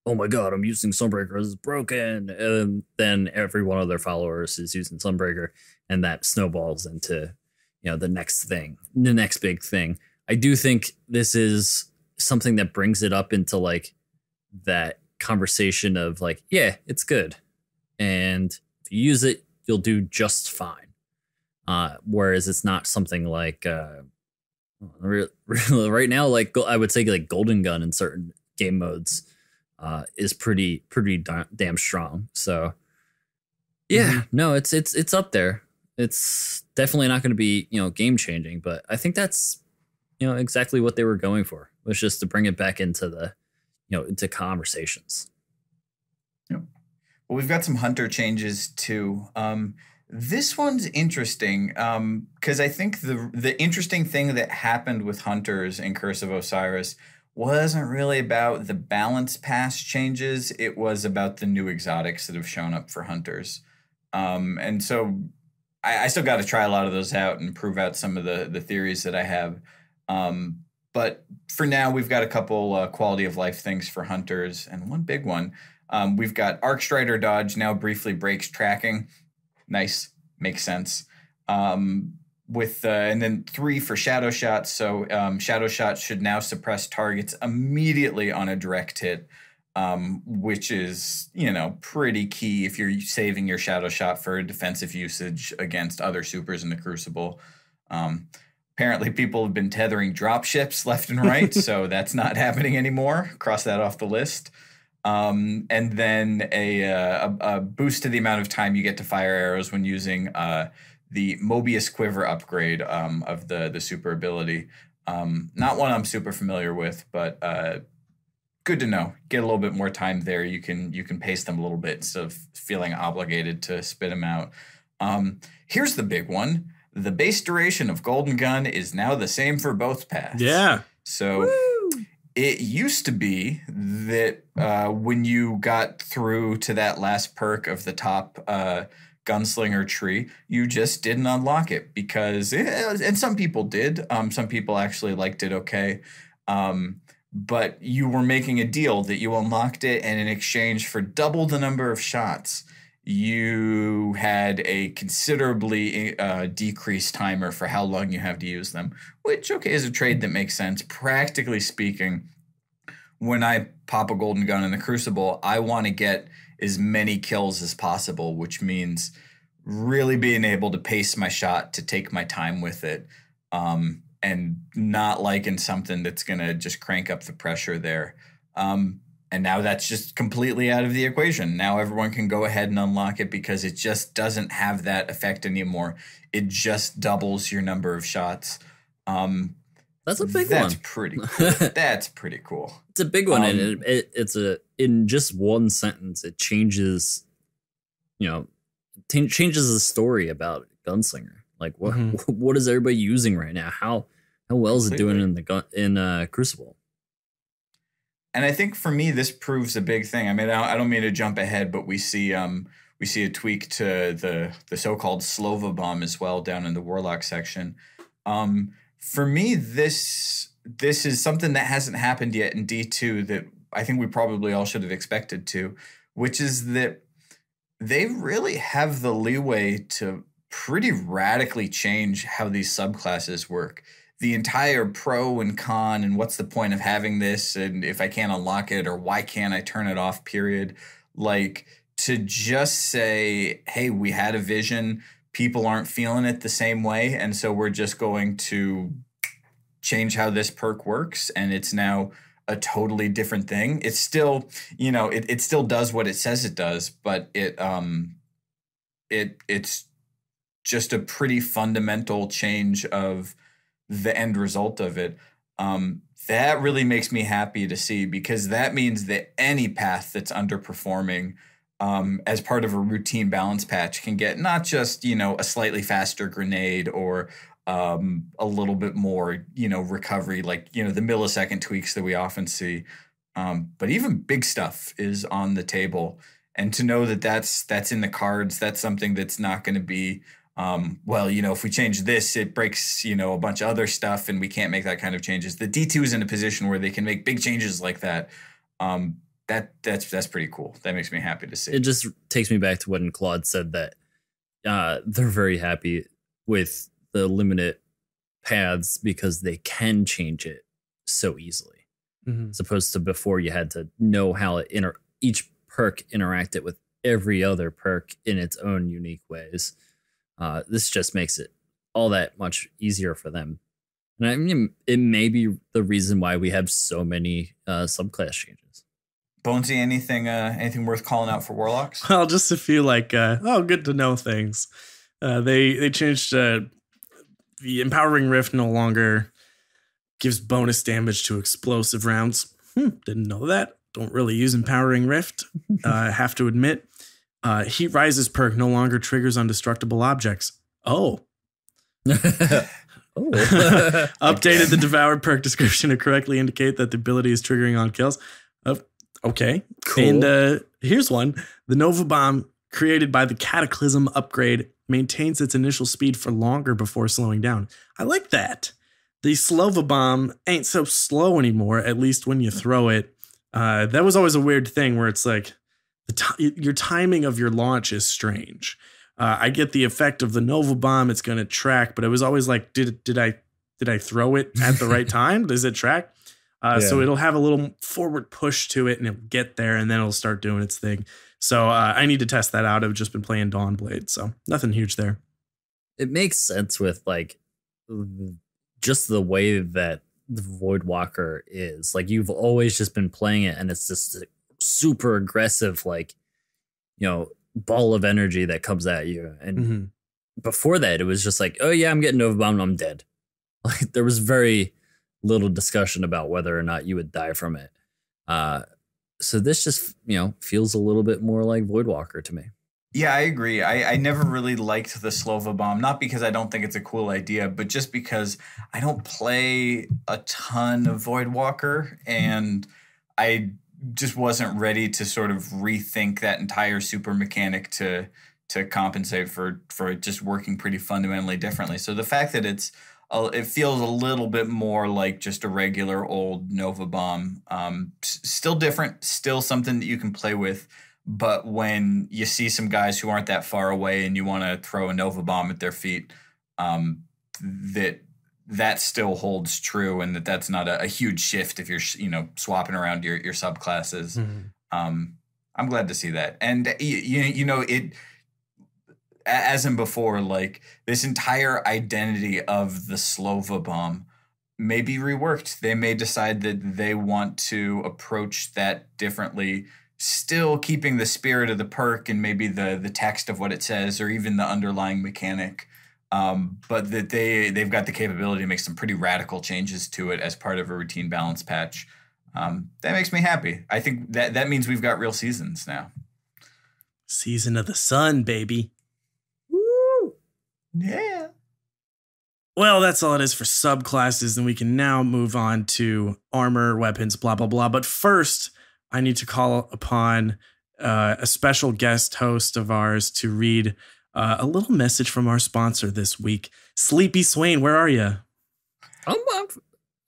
oh my God, I'm using Sunbreaker, this is broken. And then every one of their followers is using Sunbreaker, and that snowballs into, the next thing, the next big thing. I do think this is something that brings it up into like that conversation of like, yeah, it's good. And if you use it, you'll do just fine. Whereas it's not something like right now, like I would say like Golden Gun in certain game modes is pretty damn strong. So yeah, no, it's up there. It's definitely not going to be, game changing, but I think that's, exactly what they were going for, was just to bring it back into the, into conversations. Yep. Well, we've got some hunter changes too. This one's interesting because I think the interesting thing that happened with hunters in Curse of Osiris wasn't really about the balance pass changes. It was about the new exotics that have shown up for hunters. And so I still got to try a lot of those out and prove out some of the theories that I have. But for now, we've got a couple quality of life things for hunters, and one big one. We've got Arc Strider dodge now briefly breaks tracking. Nice, makes sense. And then 3 for Shadow Shot. So Shadow Shot should now suppress targets immediately on a direct hit, which is, pretty key if you're saving your Shadow Shot for defensive usage against other supers in the Crucible. Apparently people have been tethering dropships left and right, so that's not happening anymore. Cross that off the list. And then a boost to the amount of time you get to fire arrows when using the Mobius Quiver upgrade of the super ability. Not one I'm super familiar with, but good to know. Get a little bit more time there. You can pace them a little bit instead of feeling obligated to spit them out. Here's the big one. The base duration of Golden Gun is now the same for both paths. Yeah. So it used to be that when you got through to that last perk of the top gunslinger tree, you just didn't unlock it because, and some people did. Some people actually liked it okay. But you were making a deal that you unlocked it, and in exchange for double the number of shots, you had a considerably decreased timer for how long you have to use them, which, okay, is a trade that makes sense. Practically speaking, when I pop a Golden Gun in the Crucible, I want to get as many kills as possible, which means really being able to pace my shot to take my time with it, and not liking something that's going to just crank up the pressure there. And now that's just completely out of the equation. Now everyone can go ahead and unlock it because it just doesn't have that effect anymore. It just doubles your number of shots. That's a big one. That's pretty cool. That's pretty cool. It's a big one. And it's in just one sentence, it changes, changes the story about Gunslinger. Like what is everybody using right now? How well is it doing in Crucible? And I think for me, this proves a big thing. I mean, I don't mean to jump ahead, but we see a tweak to the so-called Slova bomb as well down in the Warlock section. For me, this is something that hasn't happened yet in D2 that I think we probably all should have expected to, which is that they really have the leeway to pretty radically change how these subclasses work. The entire pro and con and what's the point of having this and if I can't unlock it or why can't I turn it off, period. Like to just say, hey, we had a vision, people aren't feeling it the same way, and so we're just going to change how this perk works, and it's now a totally different thing. It's still, it still does what it says it does, but it's just a pretty fundamental change of the end result of it. That really makes me happy to see, because that means that any path that's underperforming as part of a routine balance patch can get not just, a slightly faster grenade or a little bit more, recovery, like, the millisecond tweaks that we often see. But even big stuff is on the table. And to know that that's in the cards, that's something that's not going to be, if we change this, it breaks, a bunch of other stuff and we can't make that kind of changes. The D2 is in a position where they can make big changes like that. That's pretty cool. That makes me happy to see. It just takes me back to when Claude said that they're very happy with the limited paths because they can change it so easily. As opposed to before you had to know how each perk interacted with every other perk in its own unique ways. This just makes it all that much easier for them. And I mean, it may be the reason why we have so many subclass changes. Bonesy, anything worth calling out for Warlocks? Well, just a few good to know things. They changed the Empowering Rift no longer gives bonus damage to explosive rounds. Didn't know that. Don't really use Empowering Rift, I have to admit. Heat Rises perk no longer triggers on destructible objects. Oh. Updated the Devoured perk description to correctly indicate that the ability is triggering on kills. Okay. Cool. And here's one. The Nova Bomb, created by the Cataclysm upgrade, maintains its initial speed for longer before slowing down. I like that. The Slova Bomb ain't so slow anymore, at least when you throw it. That was always a weird thing where it's like, your timing of your launch is strange. I get the effect of the Nova Bomb; it's going to track, but it was always like, did I throw it at the right time? Does it track? So it'll have a little forward push to it, and it'll get there, and then it'll start doing its thing. So I need to test that out. I've just been playing Dawnblade, so nothing huge there. It makes sense with just the way that the Voidwalker is. Like you've always just been playing it, and it's just super aggressive, ball of energy that comes at you. And before that, it was just like, oh yeah, I'm getting Nova Bomb and I'm dead. Like there was very little discussion about whether or not you would die from it. So this just, feels a little bit more like Voidwalker to me. Yeah, I agree. I never really liked the Slova Bomb, not because I don't think it's a cool idea, but just because I don't play a ton of Voidwalker, and I just wasn't ready to sort of rethink that entire super mechanic to compensate for it just working pretty fundamentally differently. So the fact that it feels a little bit more like just a regular old Nova Bomb, still different, still something that you can play with. But when you see some guys who aren't that far away and you want to throw a Nova Bomb at their feet, that still holds true, and that's not a huge shift if you're swapping around your subclasses. Mm-hmm. I'm glad to see that, and it. As in before, like this entire identity of the Slova Bomb may be reworked. They may decide that they want to approach that differently, still keeping the spirit of the perk and maybe the text of what it says or even the underlying mechanic, but that they've got the capability to make some pretty radical changes to it as part of a routine balance patch. That makes me happy. I think that means we've got real seasons now. Season of the Sun, baby. Woo! Yeah. Well, that's all it is for subclasses, and we can now move on to armor, weapons, blah, blah, blah. But first, I need to call upon a special guest host of ours to read a little message from our sponsor this week. Sleepy Swain, where are you?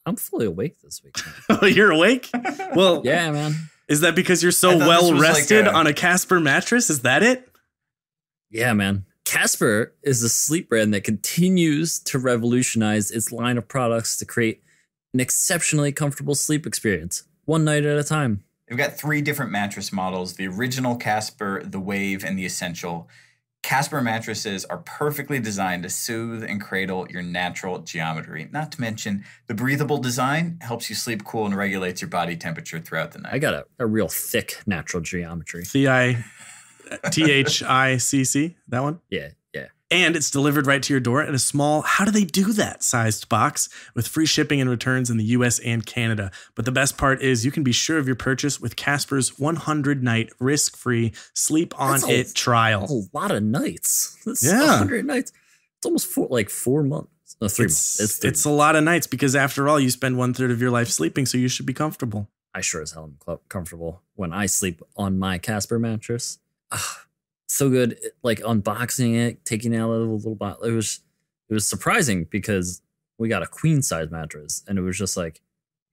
I'm fully awake this week. Oh, you're awake? Well, yeah, man. Is that because you're so well rested on a Casper mattress? Is that it? Yeah, man. Casper is a sleep brand that continues to revolutionize its line of products to create an exceptionally comfortable sleep experience, one night at a time. They've got 3 different mattress models: the original Casper, the Wave, and the Essential. Casper mattresses are perfectly designed to soothe and cradle your natural geometry. Not to mention, the breathable design helps you sleep cool and regulates your body temperature throughout the night. I got a real thick natural geometry. THICC, that one? Yeah. And it's delivered right to your door in a small, how do they do that sized box with free shipping and returns in the US and Canada. But the best part is you can be sure of your purchase with Casper's 100-night risk-free sleep on it trial. A lot of nights. That's 100 nights. It's almost 4 months. No, 3 months. It's a lot of nights because after all, you spend 1/3 of your life sleeping, so you should be comfortable. I sure as hell am comfortable when I sleep on my Casper mattress. So good, like unboxing it, taking it out of the little bottle. It was surprising because we got a queen size mattress, and it was just like,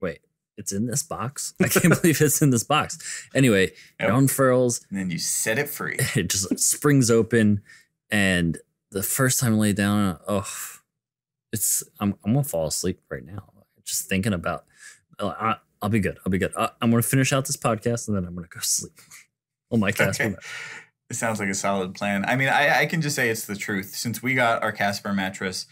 wait, it's in this box? I can't believe it's in this box. Anyway, it unfurls, and then you set it free. It just springs open, and the first time I lay down, I'm gonna fall asleep right now. Just thinking about, I'll be good. I'm gonna finish out this podcast, and then I'm gonna go sleep on my Casper mattress. It sounds like a solid plan. I mean, I can just say it's the truth. Since we got our Casper mattress,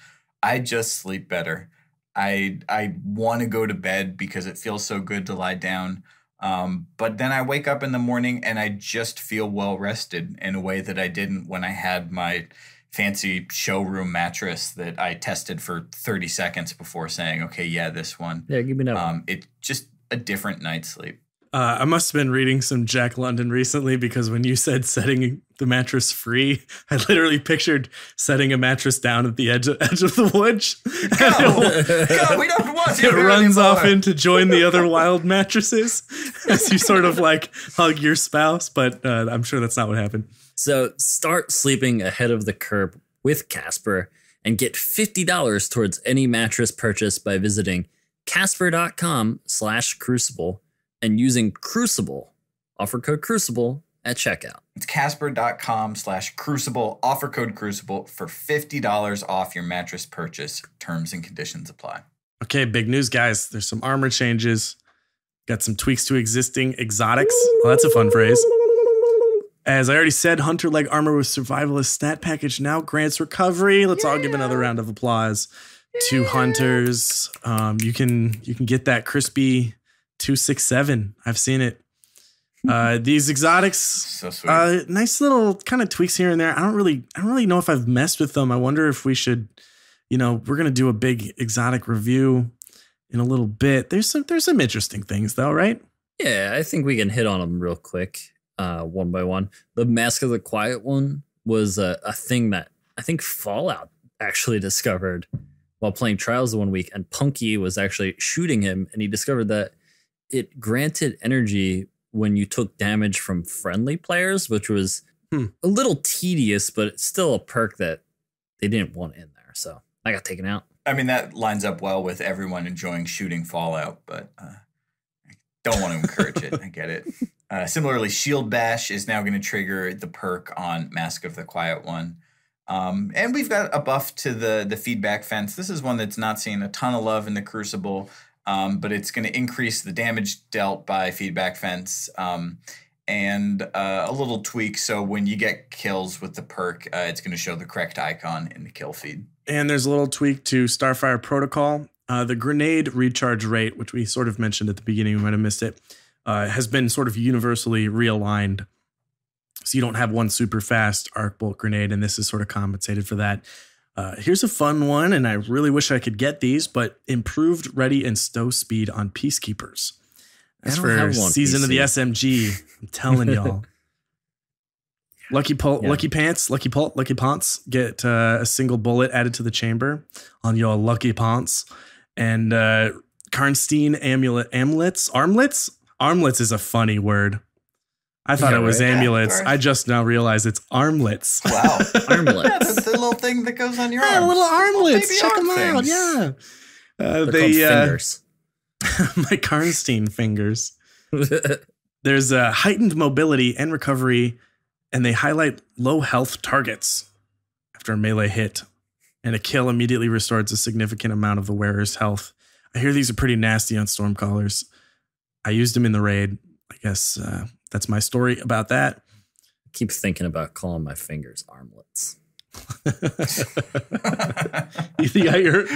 I just sleep better. I want to go to bed because it feels so good to lie down. But then I wake up in the morning and I just feel well rested in a way that I didn't when I had my fancy showroom mattress that I tested for 30 seconds before saying, okay, yeah, this one. Yeah, give me that one. It's just a different night's sleep. I must have been reading some Jack London recently because when you said setting the mattress free, I literally pictured setting a mattress down at the edge of the woods. Go, we don't want it runs off in to join the other wild mattresses as you sort of like hug your spouse, but I'm sure that's not what happened. So start sleeping ahead of the curve with Casper and get $50 towards any mattress purchase by visiting casper.com/crucible. and using Crucible, offer code Crucible at checkout. It's casper.com/crucible, offer code Crucible for $50 off your mattress purchase. Terms and conditions apply. Okay, big news, guys. There's some armor changes. Got some tweaks to existing exotics. Well, that's a fun phrase. As I already said, Hunter Leg Armor with Survivalist Stat Package now grants recovery. Let's all give another round of applause to Hunters. You can get that crispy 267. I've seen it. These exotics, so sweet. Nice little kind of tweaks here and there. I don't really know if I've messed with them. I wonder if we should, we're gonna do a big exotic review in a little bit. There's some interesting things though, right? Yeah, I think we can hit on them real quick, one by one. The Mask of the Quiet One was a thing that I think Fallout actually discovered while playing Trials one week, and Punky was actually shooting him, and he discovered that it granted energy when you took damage from friendly players, which was a little tedious, but it's still a perk that they didn't want in there. So I got taken out. I mean, that lines up well with everyone enjoying shooting Fallout, but I don't want to encourage it. I get it. Similarly, Shield Bash is now going to trigger the perk on Mask of the Quiet One. And we've got a buff to the feedback fence. This is one that's not seeing a ton of love in the Crucible, but it's going to increase the damage dealt by feedback fence and a little tweak. So when you get kills with the perk, it's going to show the correct icon in the kill feed. And there's a little tweak to Starfire Protocol. The grenade recharge rate, which we sort of mentioned at the beginning, we might have missed it, has been sort of universally realigned. So you don't have one super fast arc bolt grenade, and this is sort of compensated for that. Here's a fun one, and I really wish I could get these, but improved ready and stow speed on Peacekeepers. That's for Season of the SMG. I'm telling y'all. Lucky Pants get a single bullet added to the chamber on your Lucky Pants. And Karnstein Armlets? Armlets is a funny word. I thought it was amulets. I just now realized it's armlets. Wow. Armlets. Yeah, that's the little thing that goes on your arms. Yeah, little armlets. Check them out. Things. Yeah. They're called fingers. My Karnstein fingers. There's heightened mobility and recovery, and they highlight low health targets after a melee hit. And a kill immediately restores a significant amount of the wearer's health. I hear these are pretty nasty on Stormcallers. I used them in the raid. I guess that's my story about that. I keep thinking about calling my fingers armlets. You got your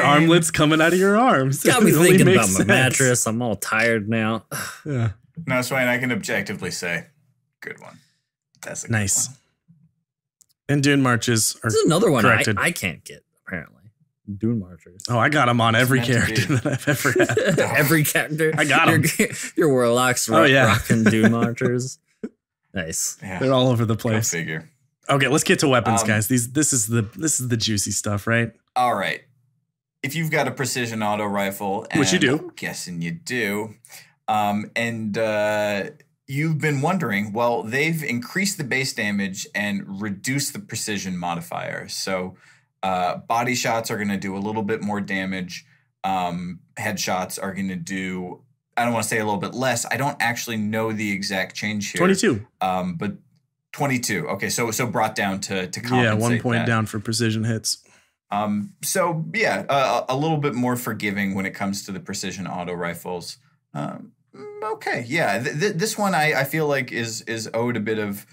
armlets coming out of your arms. Got me thinking about my mattress. I'm all tired now. Yeah. No, Swain, I can objectively say, good one. That's a good nice one. And Dune Marches are There's another one corrected. I can't get, apparently. Dune Marchers. Oh, I got them on every character that I've ever had. Every character. I got them. Your Warlocks rocking Dune Marchers. Nice. Yeah. They're all over the place. Go figure. Okay, let's get to weapons, guys. This is the juicy stuff, right? All right. If you've got a precision auto rifle, and which you do, I'm guessing you do, and you've been wondering, well, they've increased the base damage and reduced the precision modifier. So body shots are going to do a little bit more damage. Headshots are going to do, I don't want to say a little bit less. I don't actually know the exact change here. 22. But 22. Okay, so brought down to compensate. Yeah, 1 point that. down for precision hits. So yeah, a little bit more forgiving when it comes to the precision auto rifles. Okay, yeah, this one I feel like is owed a bit of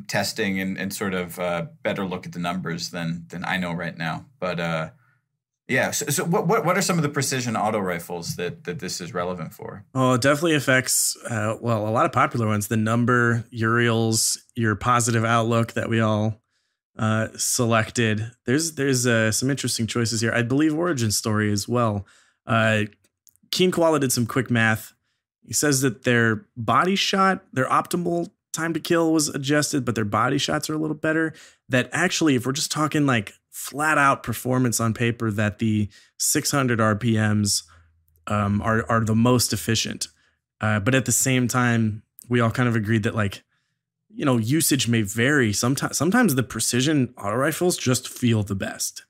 testing and sort of better look at the numbers than I know right now. But yeah, so what are some of the precision auto rifles that this is relevant for? Oh, it definitely affects a lot of popular ones. The number, Uriel's, your positive outlook that we all selected. There's some interesting choices here. I believe Origin Story as well. Keen Koala did some quick math. He says that their body shot, their optimal time to kill was adjusted, but their body shots are a little better. That actually, if we're just talking like flat out performance on paper, that the 600 RPMs are the most efficient. But at the same time, we all kind of agreed that, like, you know, usage may vary. Sometimes the precision auto rifles just feel the best.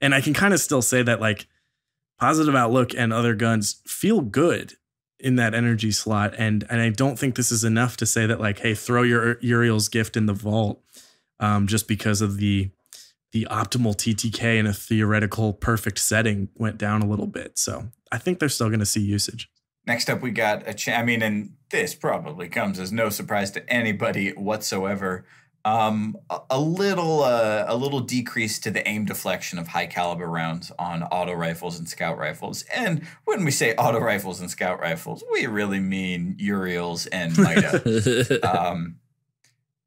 And I can kind of still say that, like, Positive Outlook and other guns feel good in that energy slot. And I don't think this is enough to say that, like, hey, throw your Uriel's gift in the vault just because of the optimal TTK in a theoretical perfect setting went down a little bit. So I think they're still going to see usage. Next up, we got and this probably comes as no surprise to anybody whatsoever. A little decrease to the aim deflection of high caliber rounds on auto rifles and scout rifles. And when we say auto rifles and scout rifles, we really mean Uriel's and Mida.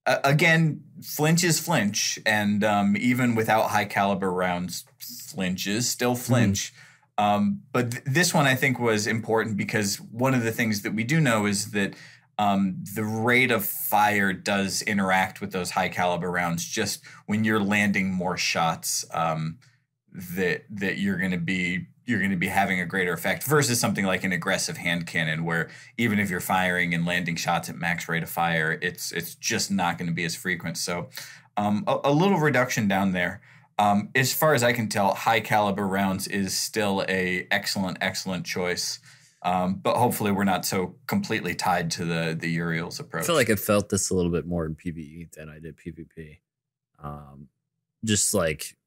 Again, flinch is flinch, and even without high caliber rounds, flinch is still flinch. But this one I think was important because one of the things that we do know is that the rate of fire does interact with those high caliber rounds. Just when you're landing more shots, that you're going to be having a greater effect versus something like an aggressive hand cannon, where even if you're firing and landing shots at max rate of fire, it's just not going to be as frequent. So a little reduction down there. As far as I can tell, high caliber rounds is still a excellent choice. But hopefully we're not so completely tied to the Uriel's approach. I feel like I felt this a little bit more in PvE than I did PvP. Just like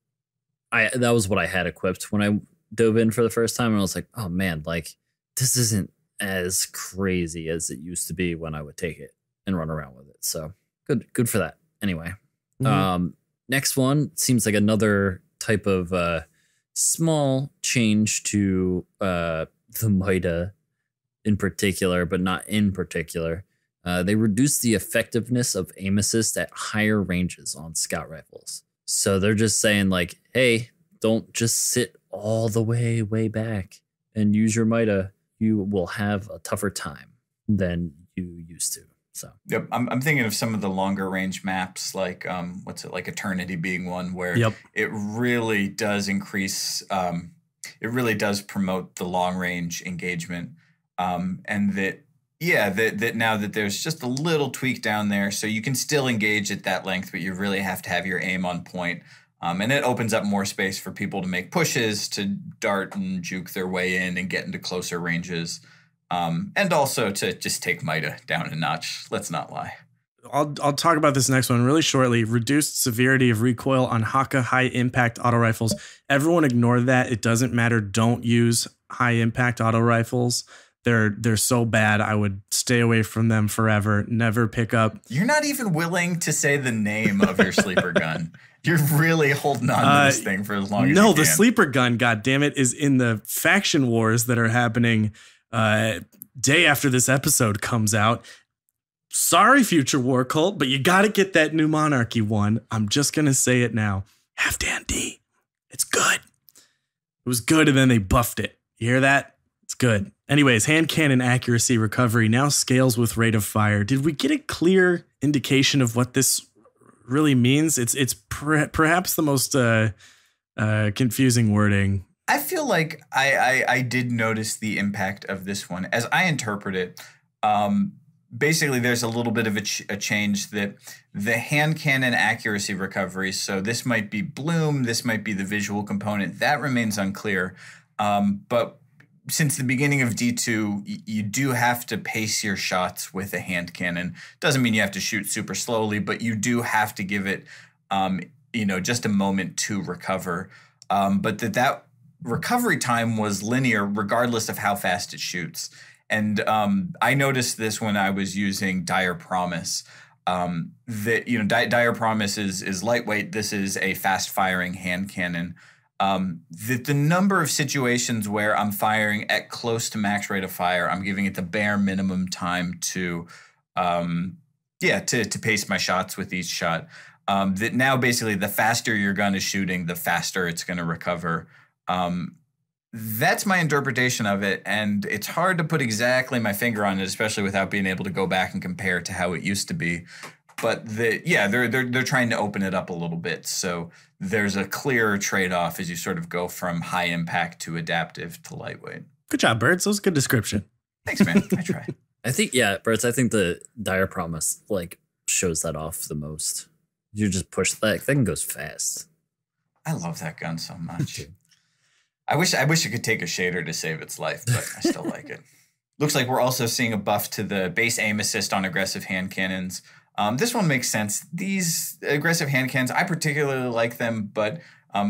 that was what I had equipped when I dove in for the first time, and I was like, oh man, like this isn't as crazy as it used to be when I would take it and run around with it. So good for that. Anyway, next one seems like another type of small change to the Mida in particular, but not in particular. They reduce the effectiveness of aim assist at higher ranges on scout rifles. So they're just saying like, hey, don't just sit all the way back and use your Mida. You will have a tougher time than you used to. So yep, I'm thinking of some of the longer range maps, like like Eternity being one where it really does increase. It really does promote the long range engagement, and that now that there's just a little tweak down there, so you can still engage at that length, but you really have to have your aim on point. And it opens up more space for people to make pushes, to dart and juke their way in and get into closer ranges. And also to just take Mida down a notch. Let's not lie. I'll talk about this next one really shortly. Reduced severity of recoil on Haka high impact auto rifles. Everyone ignore that. It doesn't matter. Don't use high impact auto rifles. They're so bad. I would stay away from them forever. Never pick up. You're not even willing to say the name of your sleeper gun. You're really holding on to this thing for as long as you can. No, the sleeper gun, goddammit, is in the faction wars that are happening day after this episode comes out. Sorry, Future War Cult, but you got to get that new Monarchy one. I'm just going to say it now. Halfdan D. It's good. It was good, and then they buffed it. You hear that? It's good. Anyways, hand cannon accuracy recovery now scales with rate of fire. Did we get a clear indication of what this really means? It's perhaps the most confusing wording. I feel like I did notice the impact of this one. As I interpret it, basically there's a little bit of a change that the hand cannon accuracy recovery, so this might be bloom, this might be the visual component, that remains unclear. But since the beginning of D2, you do have to pace your shots with a hand cannon. Doesn't mean you have to shoot super slowly, but you do have to give it, just a moment to recover. But that recovery time was linear regardless of how fast it shoots. And I noticed this when I was using Dire Promise. Dire Promise is lightweight. This is a fast-firing hand cannon. The number of situations where I'm firing at close to max rate of fire, I'm giving it the bare minimum time to pace my shots with each shot. That now basically the faster your gun is shooting, the faster it's going to recover. That's my interpretation of it, and it's hard to put exactly my finger on it, especially without being able to go back and compare to how it used to be. But they're trying to open it up a little bit, so there's a clearer trade-off as you sort of go from high impact to adaptive to lightweight. Good job, Birds. That was a good description. Thanks, man. I tried. I think, Birds, I think the Dire Promise shows that off the most. You just push that thing goes fast. I love that gun so much. I wish it could take a shader to save its life, but I still like it. Looks like we're also seeing a buff to the base aim assist on aggressive hand cannons. This one makes sense. These aggressive hand cannons, I particularly like them, but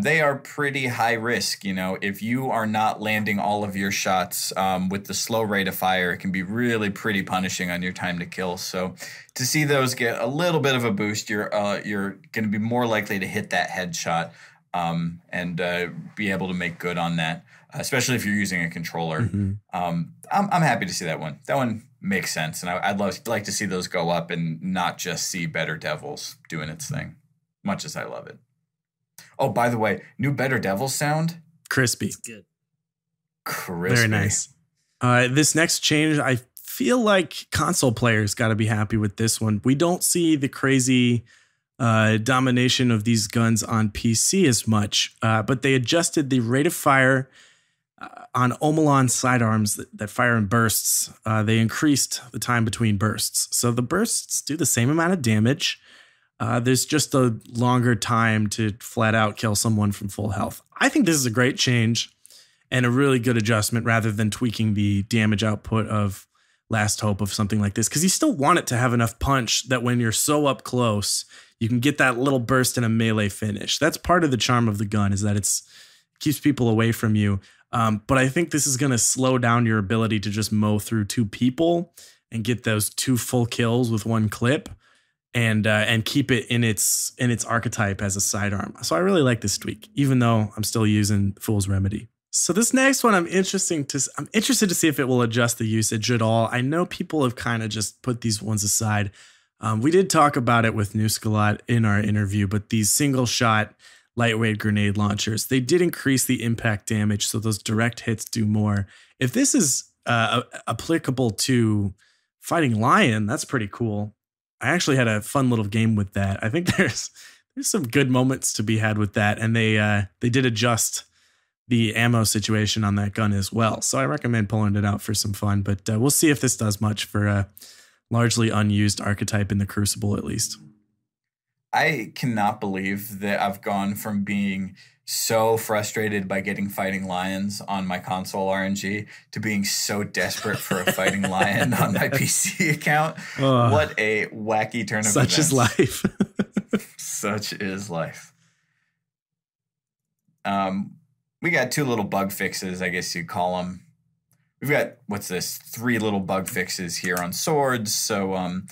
they are pretty high risk. If you are not landing all of your shots with the slow rate of fire, it can be really pretty punishing on your time to kill. So to see those get a little bit of a boost, you're going to be more likely to hit that headshot and be able to make good on that, especially if you're using a controller. Mm-hmm. I'm happy to see that one. That one makes sense, and I'd like to see those go up and not just see Better Devils doing its thing, much as I love it. Oh, by the way, new Better Devils sound? Crispy. It's good. Crispy. Very nice. This next change, I feel like console players got to be happy with this one. We don't see the crazy domination of these guns on PC as much, but they adjusted the rate of fire on Omalon sidearms that fire in bursts. They increased the time between bursts. So the bursts do the same amount of damage. There's just a longer time to flat out kill someone from full health. I think this is a great change and a really good adjustment rather than tweaking the damage output of Last Hope of something like this, because you still want it to have enough punch that when you're so up close, you can get that little burst and a melee finish. That's part of the charm of the gun, is that it keeps people away from you. But I think this is going to slow down your ability to just mow through two people and get those 2 full kills with 1 clip, and keep it in its archetype as a sidearm. So I really like this tweak, even though I'm still using Fool's Remedy. So this next one, I'm interested to see if it will adjust the usage at all. I know people have kind of just put these ones aside. We did talk about it with Newscalat in our interview, but these single shot lightweight grenade launchers, they did increase the impact damage, so those direct hits do more. If this is applicable to Fighting Lion, that's pretty cool. I actually had a fun little game with that. I think there's some good moments to be had with that, and they did adjust the ammo situation on that gun as well. So I recommend pulling it out for some fun, but we'll see if this does much for a largely unused archetype in the Crucible, at least. I cannot believe that I've gone from being so frustrated by getting Fighting Lions on my console RNG to being so desperate for a Fighting Lion on my PC account. What a wacky turn of events. Such is life. Such is life. We got 2 little bug fixes, I guess you'd call them. We've got, 3 little bug fixes here on swords. So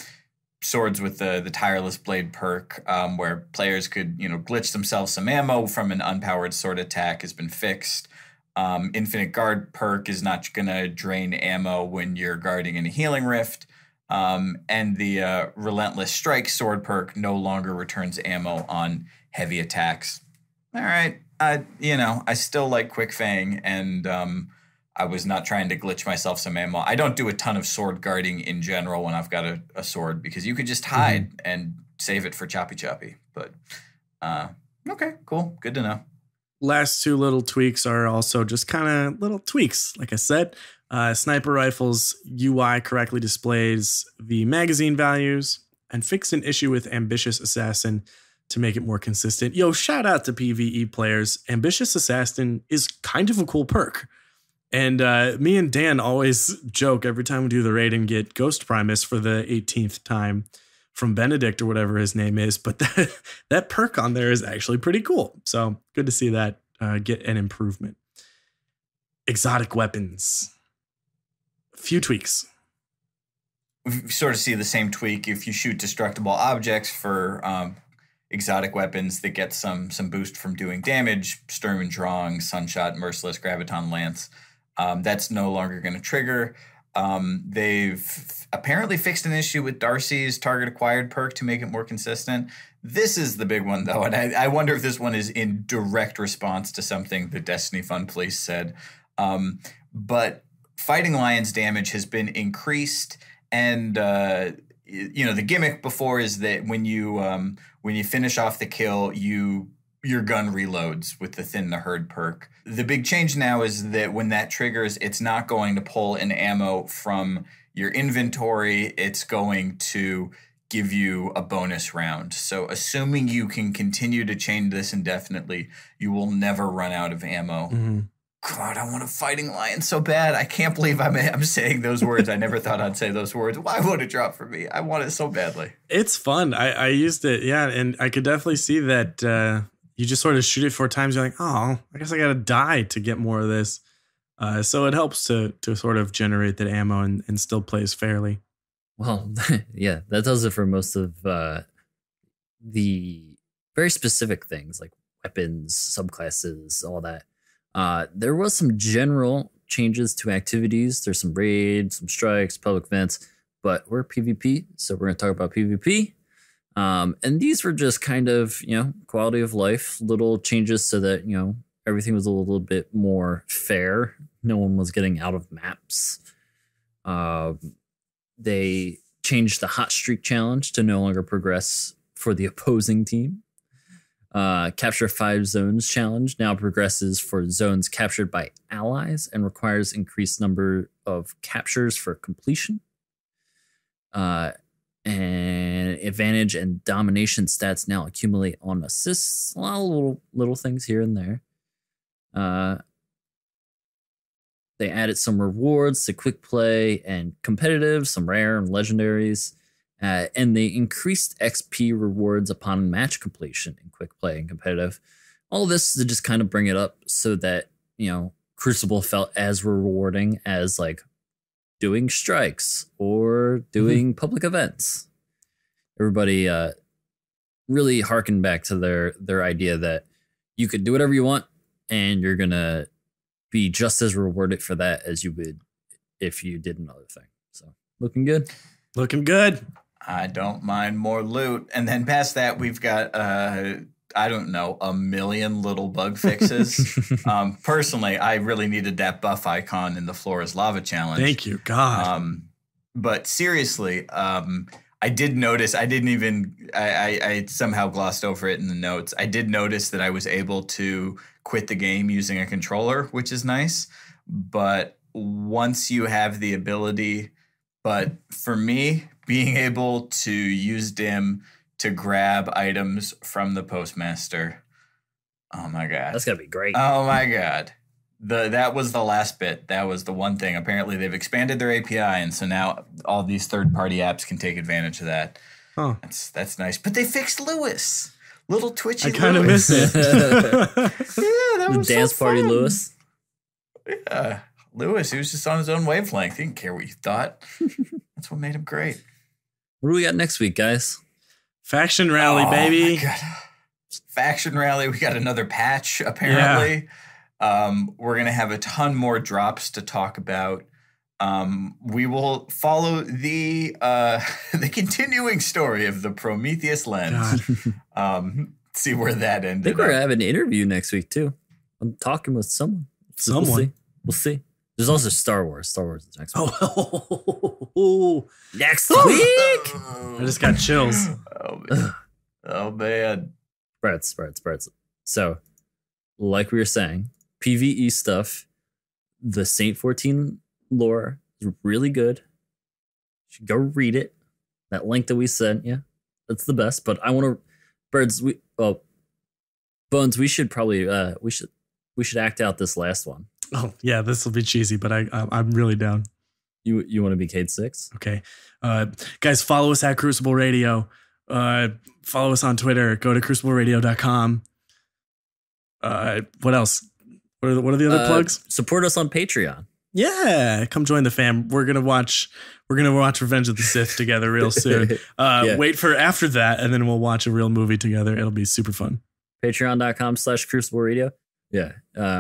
swords with the tireless blade perk, where players could, glitch themselves some ammo from an unpowered sword attack, has been fixed. Infinite guard perk is not going to drain ammo when you're guarding in a healing rift. And the relentless strike sword perk no longer returns ammo on heavy attacks. All right. I still like Quick Fang, and I was not trying to glitch myself some ammo. I don't do a ton of sword guarding in general when I've got a sword, because you could just hide and save it for choppy. But okay, cool. Good to know. Last 2 little tweaks are also just kind of little tweaks. Like I said, Sniper Rifle's UI correctly displays the magazine values, and fixed an issue with Ambitious Assassin to make it more consistent. Yo, shout out to PvE players. Ambitious Assassin is kind of a cool perk. And me and Dan always joke every time we do the raid and get Ghost Primus for the 18th time from Benedict or whatever his name is. But that perk on there is actually pretty cool. So good to see that get an improvement. Exotic weapons. A few tweaks. We sort of see the same tweak. If you shoot destructible objects for exotic weapons that get some boost from doing damage, Sturm and Drang, Sunshot, Merciless, Graviton Lance, that's no longer going to trigger. They've apparently fixed an issue with Darcy's target acquired perk to make it more consistent. This is the big one, though, and I wonder if this one is in direct response to something the Destiny Fun Police said. But Fighting Lion's damage has been increased, and the gimmick before is that when you finish off the kill, your gun reloads with the Thin the Herd perk. The big change now is that when that triggers, it's not going to pull an ammo from your inventory. It's going to give you a bonus round. So assuming you can continue to chain this indefinitely, you will never run out of ammo. Mm-hmm. God, I want a Fighting Lion so bad. I can't believe I'm saying those words. I never thought I'd say those words. Why would it drop for me? I want it so badly. It's fun. I used it, yeah, and I could definitely see that you just sort of shoot it 4 times. You're like, oh, I guess I got to die to get more of this. So it helps to sort of generate that ammo and still plays fairly. Well, yeah, that does it for most of the very specific things like weapons, subclasses, all that. There was some general changes to activities. There's some raids, some strikes, public events, but we're PvP, so we're going to talk about PvP. And these were just kind of, quality of life, little changes so that, everything was a little bit more fair no one was getting out of maps. They changed the hot streak challenge to no longer progress for the opposing team. Capture 5 zones challenge now progresses for zones captured by allies and requires increased number of captures for completion. And advantage and domination stats now accumulate on assists. A lot of little things here and there. They added some rewards to quick play and competitive, some rare and legendaries. And they increased XP rewards upon match completion in quick play and competitive. All this to just kind of bring it up so that, Crucible felt as rewarding as like doing strikes or doing public events. Everybody really harkened back to their idea that you could do whatever you want and you're going to be just as rewarded for that as you would if you did another thing. So looking good. Looking good. I don't mind more loot. And then past that, we've got, I don't know, a million little bug fixes. Personally, I really needed that buff icon in the Floor is Lava challenge. Thank you, God. But seriously, I did notice, I somehow glossed over it in the notes. I did notice that I was able to quit the game using a controller, which is nice. But once you have the ability, but for me, being able to use Dim to grab items from the postmaster. Oh my God. That's gotta be great. Oh my God. That was the last bit. That was the one thing. Apparently they've expanded their API, and so now all these third-party apps can take advantage of that. Oh. That's nice. But they fixed Lewis. Little twitchy Lewis. I kind of miss it. Yeah, that was the dance so party fun. Lewis. Yeah. Lewis, he was just on his own wavelength. He didn't care what you thought. That's what made him great. What do we got next week, guys? Faction Rally, baby. My God. Faction Rally. We got another patch, apparently. Yeah. We're going to have a ton more drops to talk about. We will follow the continuing story of the Prometheus lens. See where that ended. I think we're having an interview next week, too. I'm talking with someone. Someone? We'll see. There's also Star Wars. Star Wars is next week. Next week? I just got chills. Oh, man. Spreads. So, like we were saying, PvE stuff, the Saint 14 lore is really good. You should go read it. That link that we sent, yeah, that's the best. But I want to, Bones, we should probably, we should act out this last one. Oh, yeah, this will be cheesy, but I'm really down. You want to be Cade 6? Okay. Guys, follow us at Crucible Radio. Follow us on Twitter. Go to crucibleradio.com. What else? What are the other plugs? Support us on Patreon. Yeah, come join the fam. We're gonna watch Revenge of the Sith together real soon. Wait for after that, and then we'll watch a real movie together. It'll be super fun. Patreon.com/Crucible Radio. Yeah.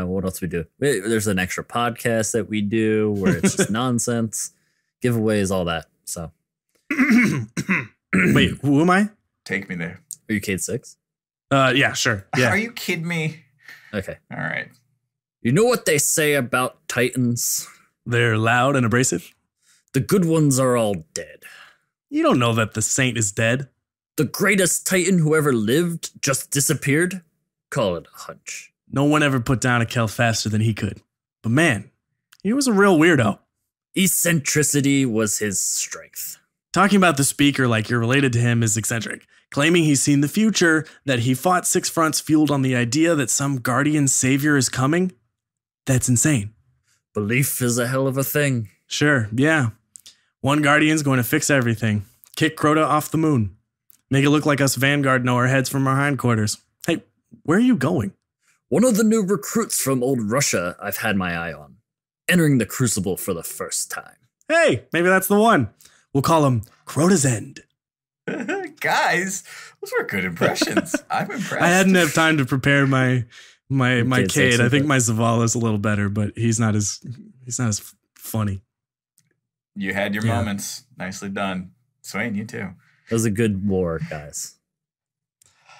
What else we do? There's an extra podcast that we do where it's just nonsense, giveaways, all that. So, wait, who am I? Take me there. Are you Cade 6? Yeah, sure. Yeah. Are you kidding me? Okay. All right. You know what they say about Titans? They're loud and abrasive. The good ones are all dead. You don't know that the Saint is dead. The greatest Titan who ever lived just disappeared? Call it a hunch. No one ever put down a Kel faster than he could. But man, he was a real weirdo. Eccentricity was his strength. Talking about the speaker like you're related to him is eccentric. Claiming he's seen the future, that he fought 6 fronts fueled on the idea that some guardian savior is coming. That's insane. Belief is a hell of a thing. Sure, yeah. One guardian's going to fix everything. Kick Crota off the moon. Make it look like us Vanguard know our heads from our hindquarters. Hey, where are you going? One of the new recruits from old Russia I've had my eye on. Entering the Crucible for the first time. Hey, maybe that's the one. We'll call him Crota's End. Guys, those were good impressions. I'm impressed. I hadn't had time to prepare my Cade. I think my Zavala's a little better, but he's not as funny. You had your moments. Nicely done. Swain, you too. That was a good lore, guys.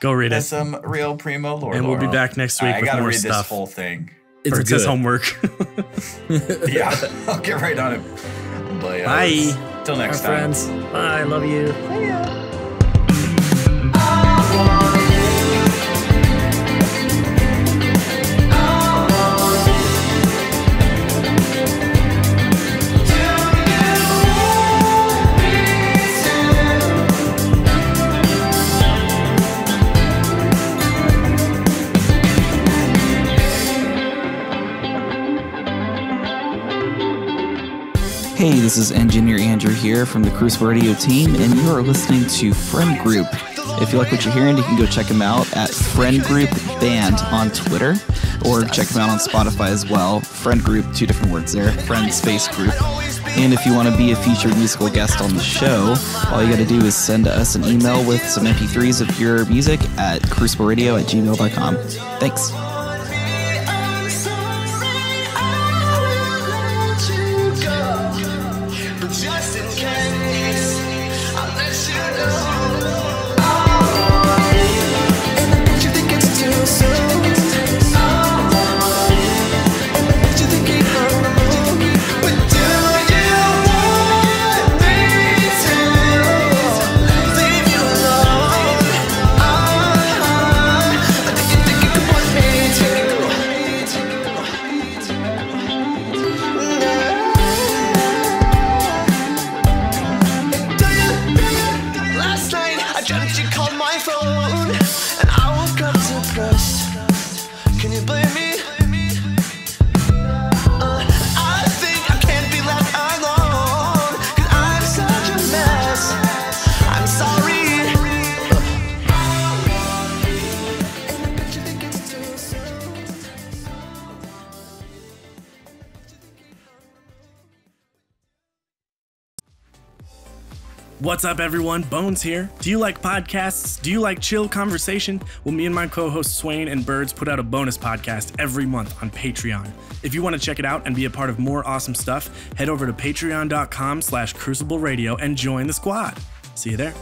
Go read That's some real primo lore. And we'll be back next week with more stuff. I gotta read this whole thing. it's Bert says good. homework. Yeah, I'll get right on it. But, Bye. Till next Our time. friends. Bye. I love you. Hey, this is Engineer Andrew here from the Crucible Radio team, and you are listening to Friend Group. If you like what you're hearing, you can go check them out at Friend Group Band on Twitter, or check them out on Spotify as well. Friend Group, 2 different words there, Friend Space Group. And if you want to be a featured musical guest on the show, all you got to do is send us an email with some MP3s of your music at crucibleradio@gmail.com. Thanks. What's up, everyone? Bones here. Do you like podcasts? Do you like chill conversation? Well, me and my co-hosts Swain and Birds put out a bonus podcast every month on Patreon. If you want to check it out and be a part of more awesome stuff, head over to patreon.com/Crucible Radio and join the squad. See you there.